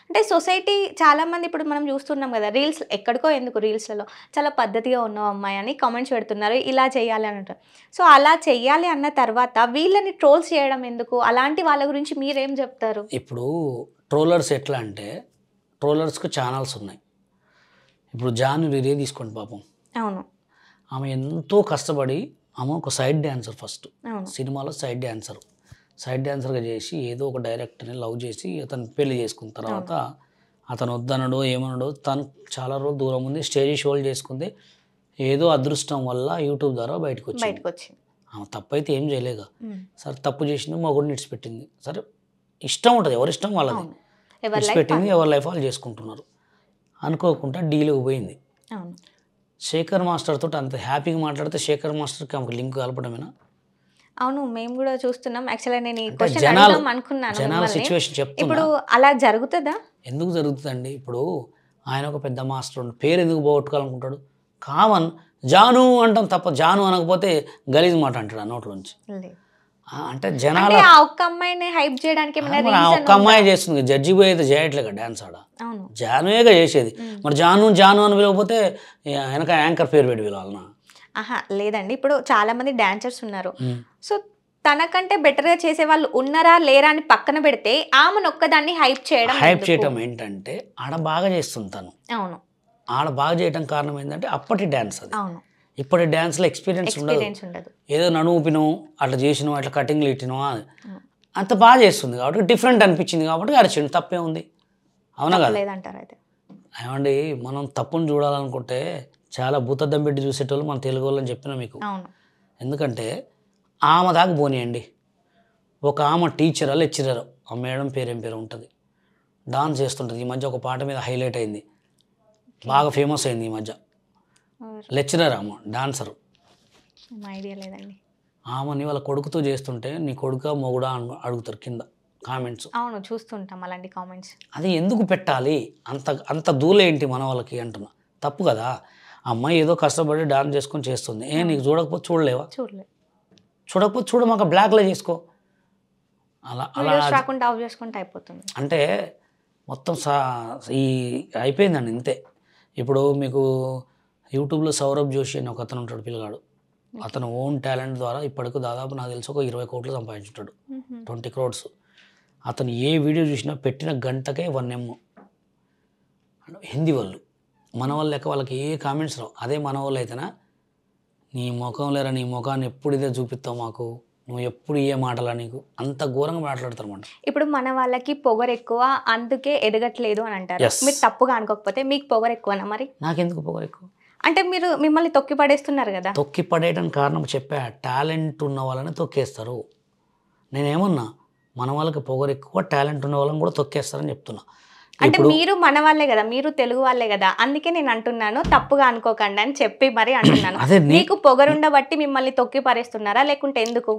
అంటే సొసైటీ చాలా మంది ఇప్పుడు మనం చూస్తున్నాం కదా, రీల్స్ ఎక్కడికో ఎందుకు రీల్స్లలో చాలా పద్ధతిగా ఉన్నావు అమ్మాయి అని కామెంట్స్ పెడుతున్నారు, ఇలా చేయాలి అని అంటారు. సో అలా చెయ్యాలి అన్న తర్వాత వీళ్ళని ట్రోల్స్ చేయడం ఎందుకు? అలాంటి వాళ్ళ గురించి మీరేం చెప్తారు? ఇప్పుడు ట్రోలర్స్ ఎట్లా అంటే, ట్రోలర్స్కి ఛానల్స్ ఉన్నాయి. ఇప్పుడు జాన్వరి తీసుకోండి పాపం, అవును. ఆమె ఎంతో కష్టపడి ఆమె ఒక సైడ్ డ్యాన్సర్. ఫస్ట్ అవును. సినిమాలో సైడ్ డ్యాన్సర్గా చేసి ఏదో ఒక డైరెక్టర్ని లవ్ చేసి అతను పెళ్లి చేసుకున్న తర్వాత అతను వద్దనడో ఏమనడో తను చాలా రోజులు దూరం ఉంది, స్టేజ్ షోలు చేసుకుంది. ఏదో అదృష్టం వల్ల యూట్యూబ్ ద్వారా బయటకు వచ్చింది. ఆమె తప్పు అయితే ఏం చేయలేక, సరే తప్పు చేసింది, మొగుడిని ఇడిచిపెట్టింది. సరే ఇష్టం ఉంటుంది, ఎవరి ఇష్టం వాళ్ళది, ఇడిచిపెట్టింది, ఎవరి లైఫ్ వాళ్ళు చేసుకుంటున్నారు. అనుకోకుండా డీల్కి పోయింది. శేఖర్ మాస్టర్ తోటి అంత హ్యాపీగా మాట్లాడితే శేఖర్ మాస్టర్కి ఆమెకు లింక్ కలపడమేనా? అవును, మేము కూడా చూస్తున్నాం. యాక్చువల్గా నేను ఈ అంటే క్వశ్చన్ జనాలు అడుగుదాం అనుకున్నాను జనాల మిమ్మల్ని. సిచ్యువేషన్ చెప్తున్నా. ఇప్పుడు అలా జరుగుతుందా? ఎందుకు జరుగుతుందండి? ఇప్పుడు ఆయన ఒక పెద్ద మాస్టర్ ఉండి పేరు ఎందుకు పోగొట్టుకోవాలనుకుంటాడు? కామన్ జాను అంటాం తప్ప జాను అనకపోతే గలీజ్ మాట అంటాడు ఆ నోట్లోంచి. అంటే జనాలు అంటే ఆ ఒక్క అమ్మాయిని హైప్ చేయడానికి ఏమైనా ఆ రీజన్ ఒక్క అమ్మాయి చేస్తుంది, జడ్జి పోయి అయితే చేయట్లేక డ్యాన్స్ ఆడ. అవును. జానుయేగా చేసేది. మరి జాను జాను అని పిలవకపోతే వెనక యాంకర్ పేరు పెట్టి పిలవాలన్నా? ఆహా లేదండి, ఇప్పుడు చాలా మంది డాన్సర్స్ ఉన్నారు. సో తనకంటే బెటర్గా చేసే వాళ్ళు ఉన్నారా లేరా అని పక్కన పెడితే ఆమెను ఒక్కదాన్ని హైప్ చేయడం ఏంటంటే ఆడ బాగా చేస్తుంది తను. అవును. ఆడ బాగా చేయడం కారణం ఏంటంటే అప్పటి డ్యాన్స్ అది. అవును. ఇప్పటి డ్యాన్స్లో ఎక్స్పీరియన్స్ ఉండదు. ఏదో నడువుపినో అట్లా చేసినో అట్లా కటింగ్లు ఇట్టినో అంత బాగా చేస్తుంది కాబట్టి డిఫరెంట్ అనిపించింది కాబట్టి అరిచిండు, తప్పే ఉంది. అవునా కదా? లేదంటారు అయితే. ఏమండి, మనం తప్పును చూడాలనుకుంటే చాలా భూతద్దం పెట్టి చూసేటోళ్ళు మన తెలుగు వాళ్ళని చెప్పినా మీకు. ఎందుకంటే ఆమె దాకా పోనీయండి, ఒక ఆమె టీచరా లెక్చరర్, ఆ మేడం పేరేం పేరు ఉంటుంది, డాన్స్ చేస్తుంటుంది. ఈ మధ్య ఒక పాట మీద హైలైట్ అయింది, బాగా ఫేమస్ అయింది ఈ మధ్య. లెక్చరర్ ఆమె, డాన్సర్. ఐడియా లేదండి. ఆమెని వాళ్ళ కొడుకుతో చేస్తుంటే నీ కొడుక మొగుడా అడుగుతారు కింద కామెంట్స్. అవును, చూస్తుంటాం అలాంటి కామెంట్స్. అది ఎందుకు పెట్టాలి? అంత దూలేంటి మన వాళ్ళకి అంటున్నా. తప్పు కదా. ఆ అమ్మాయి ఏదో కష్టపడి డాన్స్ చేసుకొని చేస్తుంది. నీకు చూడకపోతే చూడలేవా? చూడకపోతే చూడమాక బ్లాక్లో చేసుకో. అలా రాకుండా ఆఫ్ చేసుకుంటే అయిపోతుంది. అంటే మొత్తం ఈ అయిపోయిందండి ఇంతే. ఇప్పుడు మీకు యూట్యూబ్లో సౌరభ్ జోషి అని ఒక అతను ఉంటాడు, పిల్లగాడు. అతను ఓన్ టాలెంట్ ద్వారా ఇప్పటికి దాదాపు నాకు తెలిసి ఒక 20 కోట్లు సంపాదించుంటాడు, 20 crores. అతను ఏ వీడియో చూసినా పెట్టిన గంటకే 1 M. హిందీ వాళ్ళు, మన వాళ్ళు లెక్క వాళ్ళకి ఏ కామెంట్స్ రావు. అదే మన వాళ్ళు అయితేనా, నీ ముఖం లేరా, నీ ముఖాన్ని ఎప్పుడు ఇదే చూపిస్తావు మాకు, నువ్వు ఎప్పుడు ఏ మాటలా, నీకు అంత ఘోరంగా మాట్లాడతారు అన్నమాట. ఇప్పుడు మన వాళ్ళకి పొగరు ఎక్కువ, అందుకే ఎదగట్లేదు అని అంటారు. మీరు తప్పుగా అనుకోకపోతే మీకు పొగరు ఎక్కువనా? మరి నాకెందుకు పొగరు ఎక్కువ? అంటే మీరు మిమ్మల్ని తొక్కి పడేస్తున్నారు కదా. తొక్కి పడేయడానికి కారణం చెప్పా, టాలెంట్ ఉన్న వాళ్ళని తొక్కేస్తారు. నేనేమన్నా మన వాళ్ళకి పొగరు ఎక్కువ, టాలెంట్ ఉన్న వాళ్ళని కూడా తొక్కేస్తారని చెప్తున్నా. అంటే మీరు మన వాళ్ళే కదా, మీరు తెలుగు వాళ్ళే కదా, అందుకే నేను అంటున్నాను తప్పుగా అనుకోకండి అని చెప్పి మరి అంటున్నాను. మీకు పొగరుండబట్టి మిమ్మల్ని తొక్కి పడేస్తున్నారా లేకుంటే ఎందుకు?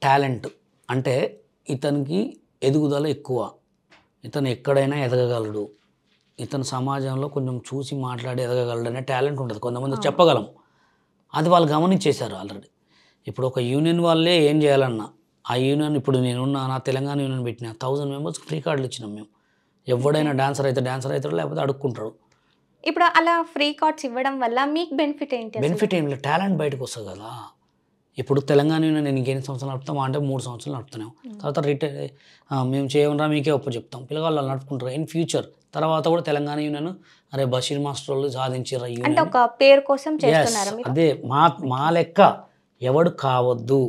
టాలెంట్ అంటే ఇతనికి ఎదుగుదల ఎక్కువ, ఇతను ఎక్కడైనా ఎదగగలడు, ఇతను సమాజంలో కొంచెం చూసి మాట్లాడి ఎదగగలడు అనే టాలెంట్ ఉంటుంది. కొంతమంది చెప్పగలం, అది వాళ్ళు గమనించేశారు ఆల్రెడీ. ఇప్పుడు ఒక యూనియన్ వాళ్ళే ఏం చేయాలన్నా, ఆ యూనియన్ ఇప్పుడు నేనున్నా, నా తెలంగాణ యూనియన్ పెట్టిన 1000 members ఫ్రీ కార్డులు ఇచ్చినాం మేము. ఎవడైనా డాన్సర్ అవుతాడు, లేకపోతే అడుక్కుంటాడు. ఇప్పుడు అలా ఫ్రీ కార్డ్స్ ఇవ్వడం వల్ల మీకు బెనిఫిట్ ఏంటి? బెనిఫిట్ ఏం లేదు, టాలెంట్ బయటకు వస్తుంది కదా. ఇప్పుడు తెలంగాణ యూనియన్ నేను ఇంకెన్ని సంవత్సరాలు నడుపుతాం అంటే 3 సంవత్సరాలు నడుపుతున్నాం. తర్వాత రిటైర్ మేము చేయమరా మీకే ఒప్పు చెప్తాం, పిల్లగాళ్ళు నడుపుకుంటారు. ఇన్ ఫ్యూచర్ తర్వాత కూడా తెలంగాణ యూనియన్ అరే బషీర్ మాస్టర్ వాళ్ళు సాధించారు అంటే ఒక పేరు కోసం చేస్తున్నారు. అదే మా లెక్క ఎవడు కావద్దు,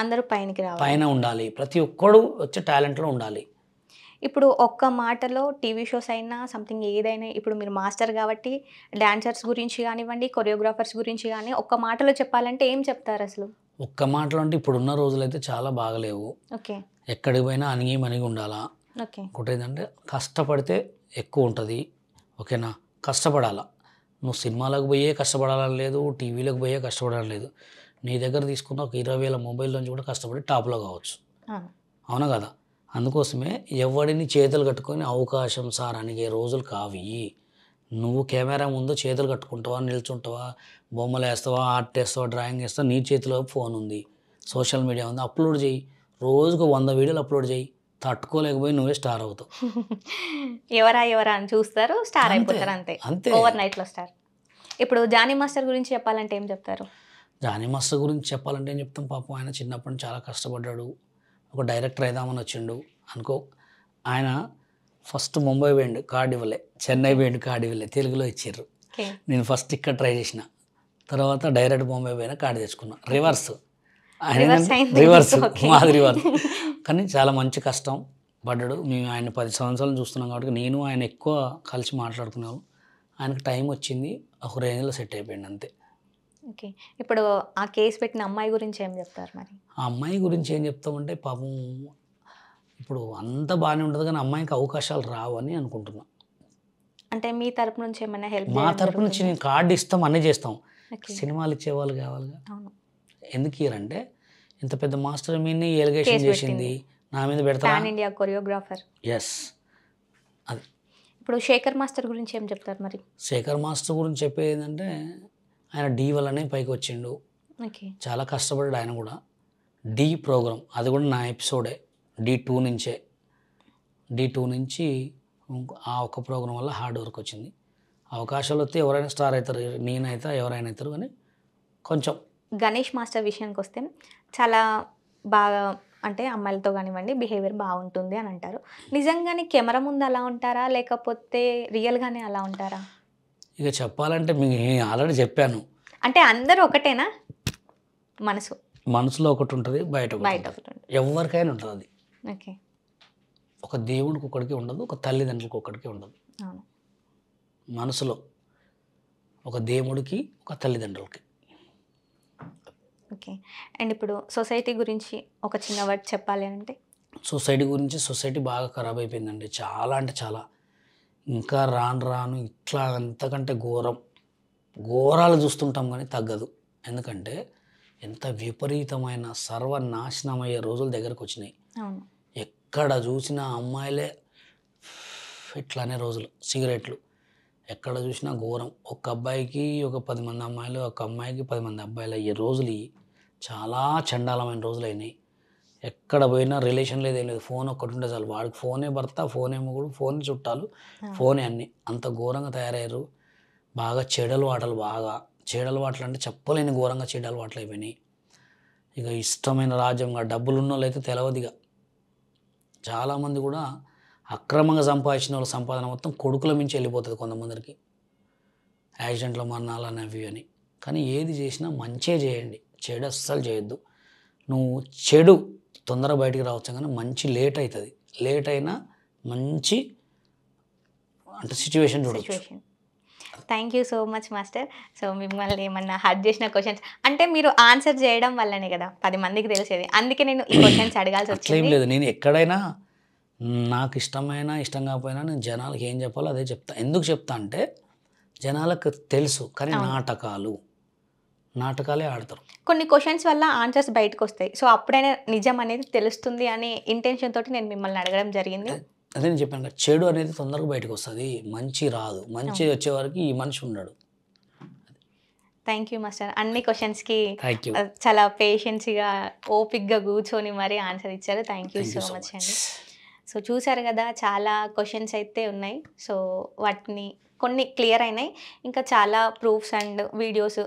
అందరూ పైనకి రావాలి. పైన ఉండాలి, ప్రతి ఒక్కడు వచ్చే టాలెంట్లో ఉండాలి. ఇప్పుడు ఒక్క మాటలో టీవీ షోస్ అయినా సంథింగ్ ఏదైనా, ఇప్పుడు మీరు మాస్టర్ కాబట్టి డాన్సర్స్ గురించి కానివ్వండి, కొరియోగ్రాఫర్స్ గురించి కానీ ఒక్క మాటలో చెప్పాలంటే ఏం చెప్తారు అసలు? ఒక్క మాటలో అంటే ఇప్పుడున్న రోజులైతే చాలా బాగలేవు. ఓకే. ఎక్కడికి పోయినా అణిగి మణిగి ఉండాలా. ఓకే. ఒకటి ఏంటంటే కష్టపడితే ఎక్కువ ఉంటుంది. ఓకేనా, కష్టపడాలా. నువ్వు సినిమాలకు పోయే కష్టపడాలని లేదు, టీవీలకు పోయే కష్టపడాలని లేదు. నీ దగ్గర తీసుకున్న ఒక 20,000 మొబైల్ నుంచి కూడా కష్టపడి టాప్లో కావచ్చు. అవునా కదా? అందుకోసమే ఎవడిని చేతులు కట్టుకొని అవకాశం సార్ అనిగే రోజులు కావి. నువ్వు కెమెరా ముందు చేతులు కట్టుకుంటావా, నిల్చుంటావా, బొమ్మలు వేస్తావా, ఆర్ట్ వేస్తావా, డ్రాయింగ్ వేస్తావా, నీ చేతిలో ఫోన్ ఉంది, సోషల్ మీడియా ఉంది, అప్లోడ్ చేయి. రోజుకు 100 వీడియోలు అప్లోడ్ చేయి. తట్టుకోలేకపోయి నువ్వే స్టార్ అవుతావు. ఎవరా అని చూస్తారు, స్టార్ అయిపోతారు. అంతే, ఓవర్ నైట్లో స్టార్. ఇప్పుడు జానీ మాస్టర్ గురించి చెప్పాలంటే ఏం చెప్తారు? జానీ మాస్టర్ గురించి చెప్పాలంటే ఏం చెప్తాం. పాపం ఆయన చిన్నప్పటి నుంచి చాలా కష్టపడ్డాడు. ఒక డైరెక్టర్ అయిదామని వచ్చిండు అనుకో. ఆయన ఫస్ట్ ముంబై పోయిండు, కార్డు ఇవ్వలే. చెన్నై పోయిండు, కార్డు ఇవ్వలే, తెలుగులో ఇచ్చారు. నేను ఫస్ట్ ఇక్కడ ట్రై చేసిన, తర్వాత డైరెక్ట్ ముంబై పోయినా కార్డు తెచ్చుకున్నా. రివర్స్ మాది రివర్స్. కానీ చాలా మంచి కష్టం పడ్డాడు. మేము ఆయన 10 సంవత్సరాలు చూస్తున్నాం కాబట్టి నేను ఆయన ఎక్కువ కలిసి మాట్లాడుకున్నాము. ఆయనకు టైం వచ్చింది, ఒక రేంజ్లో సెట్ అయిపోయింది అంతే. ఓకే. ఇప్పుడు ఆ కేసు పెట్టిన అమ్మాయి గురించి ఏం చెప్తారు మరి? ఆ అమ్మాయి గురించి ఏం చెప్తామంటే పాపం ఇప్పుడు అంత బాగానే ఉంటుంది కానీ అమ్మాయికి అవకాశాలు రావని అనుకుంటున్నా. అంటే మీ తరపు నుంచి ఏమైనా హెల్ప్? మా తరపు నుంచి నేను కార్డు ఇస్తాం, అన్నీ చేస్తాం. సినిమాలు ఇచ్చేవాళ్ళు కావాలిగా. ఎందుకు ఇయ్యారంటే ఇంత పెద్ద మాస్టర్ మీదనే ఎలిగేషన్ చేసింది, నా మీద పెడతా. Pan India choreographer. ఎస్. అది ఇప్పుడు శేఖర్ మాస్టర్ గురించి ఏం చెప్తారు మరి? శేఖర్ మాస్టర్ గురించి చెప్పేది ఏంటంటే ఆయన డి వల్లనే పైకి వచ్చిండు. చాలా కష్టపడ్డాడు ఆయన కూడా. డి ప్రోగ్రామ్ అది కూడా నా ఎపిసోడే, D2 నుంచే. D2 నుంచి ఆ ఒక్క ప్రోగ్రాం వల్ల హార్డ్ వర్క్ వచ్చింది. అవకాశాలు వస్తే ఎవరైనా స్టార్ అవుతారు, నేనైతే ఎవరైనా అవుతారు. కానీ కొంచెం గణేష్ మాస్టర్ విషయానికి వస్తే చాలా బాగా, అంటే అమ్మాయిలతో కానివ్వండి బిహేవియర్ బాగుంటుంది అని అంటారు. నిజంగానే కెమెరా ముందు అలా ఉంటారా, లేకపోతే రియల్గానే అలా ఉంటారా? ఇక చెప్పాలంటే మీకు ఆల్రెడీ చెప్పాను. అంటే అందరూ ఒకటేనా? మనసులో ఒకటి ఉంటుంది, బయట ఒకటి ఉంటుంది. ఎవరికైనా ఉంటుంది అది. ఓకే. ఒక దేవుడికి ఒకటికి ఉండదు, ఒక తల్లిదండ్రులకు ఒకటికి ఉండదు. మనసులో ఒక దేవుడికి, ఒక తల్లిదండ్రులకి. ఓకే. అండ్ ఇప్పుడు సొసైటీ గురించి ఒక చిన్న వర్డ్ చెప్పాలి అంటే? సొసైటీ బాగా ఖరాబ్ అయిపోయిందండి. చాలా అంటే చాలా. ఇంకా రాను ఇట్లా అంతకంటే ఘోరాలు చూస్తుంటాం కానీ తగ్గదు. ఎందుకంటే ఎంత విపరీతమైన సర్వనాశనమయ్యే రోజుల దగ్గరకు వచ్చినాయి. ఎక్కడ చూసినా అమ్మాయిలే ఇట్లానే రోజులు, సిగరెట్లు ఎక్కడ చూసినా ఘోరం. ఒక అబ్బాయికి ఒక 10 మంది అమ్మాయిలు, ఒక అమ్మాయికి 10 మంది అబ్బాయిలు అయ్యే రోజులు చాలా చండాలమైన రోజులు అయినాయి. ఎక్కడ పోయినా రిలేషన్ లేదు, ఏం లేదు. ఫోన్ ఒక్కటి ఉంటే చాలు, వాడికి ఫోనే భర్త, ఫోనే మొగుడు, ఫోన్ చుట్టాలు, ఫోనే అన్నీ. అంత ఘోరంగా తయారయ్యారు. బాగా చెడలు వాటలు అంటే చెప్పలేని ఘోరంగా చెడలు వాటలు అయిపోయినాయి. ఇక ఇష్టమైన రాజ్యంగా డబ్బులు ఉన్న వాళ్ళు అయితే తెలియదుగా. చాలామంది కూడా అక్రమంగా సంపాదించిన వాళ్ళ సంపాదన మొత్తం కొడుకుల మించి వెళ్ళిపోతుంది కొంతమందికి. యాక్సిడెంట్లో మరణాలు అనేవి అని. కానీ ఏది చేసినా మంచే చేయండి, చెడు అస్సలు చేయొద్దు. నువ్వు చెడు తొందర బయటికి రావచ్చు కానీ మంచి లేట్ అవుతుంది. లేట్ అయినా మంచి అంటే సిచ్యువేషన్ చూడవచ్చు. Thank you so much master. So మిమ్మల్ని ఏమన్నా హర్ట్ చేసిన క్వశ్చన్స్ అంటే మీరు ఆన్సర్ చేయడం వల్లనే కదా 10 మందికి తెలిసేది. అందుకే నేను ఈ క్వశ్చన్స్ అడగాల్సి వచ్చింది. ఏం లేదు, నేను ఎక్కడైనా నాకు ఇష్టం కాకపోయినా నేను జనాలకు ఏం చెప్పాలో అదే చెప్తా. ఎందుకు చెప్తా అంటే జనాలకు తెలుసు, కానీ నాటకాలే ఆడతారు. కొన్ని క్వశ్చన్స్ వల్ల ఆన్సర్స్ బయటకు వస్తాయి. సో అప్పుడైనా నిజం అనేది తెలుస్తుంది అనే ఇంటెన్షన్ తోటి నేను మిమ్మల్ని అడగడం జరిగింది. అదే నేను చెప్పాను కదా, చెడు అనేది తొందరగా బయటకు వస్తుంది, మంచి రాదు. మంచి వచ్చే వరకు ఈ మనిషి ఉన్నాడు. Thank you master. అన్ని క్వశ్చన్స్కి చాలా పేషెన్స్గా ఓపిక్గా కూర్చొని మరీ ఆన్సర్ ఇచ్చారు. థ్యాంక్ యూ సో మచ్ అండి. సో చూసారు కదా, చాలా క్వశ్చన్స్ అయితే ఉన్నాయి. సో వాటిని కొన్ని క్లియర్ అయినాయి. ఇంకా చాలా ప్రూఫ్స్ అండ్ వీడియోస్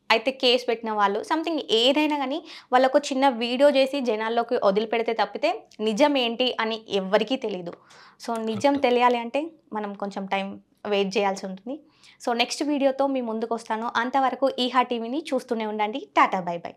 అయితే కేసు పెట్టిన వాళ్ళు సంథింగ్ ఏదైనా కానీ వాళ్ళకు చిన్న వీడియో చేసి జనాల్లోకి వదిలిపెడితే తప్పితే నిజం ఏంటి అని ఎవ్వరికీ తెలియదు. సో నిజం తెలియాలి అంటే మనం కొంచెం టైం వెయిట్ చేయాల్సి ఉంటుంది. సో నెక్స్ట్ వీడియోతో మీ ముందుకు వస్తాను. అంతవరకు ఈహా టీవీని చూస్తూనే ఉండండి. Tata bye by.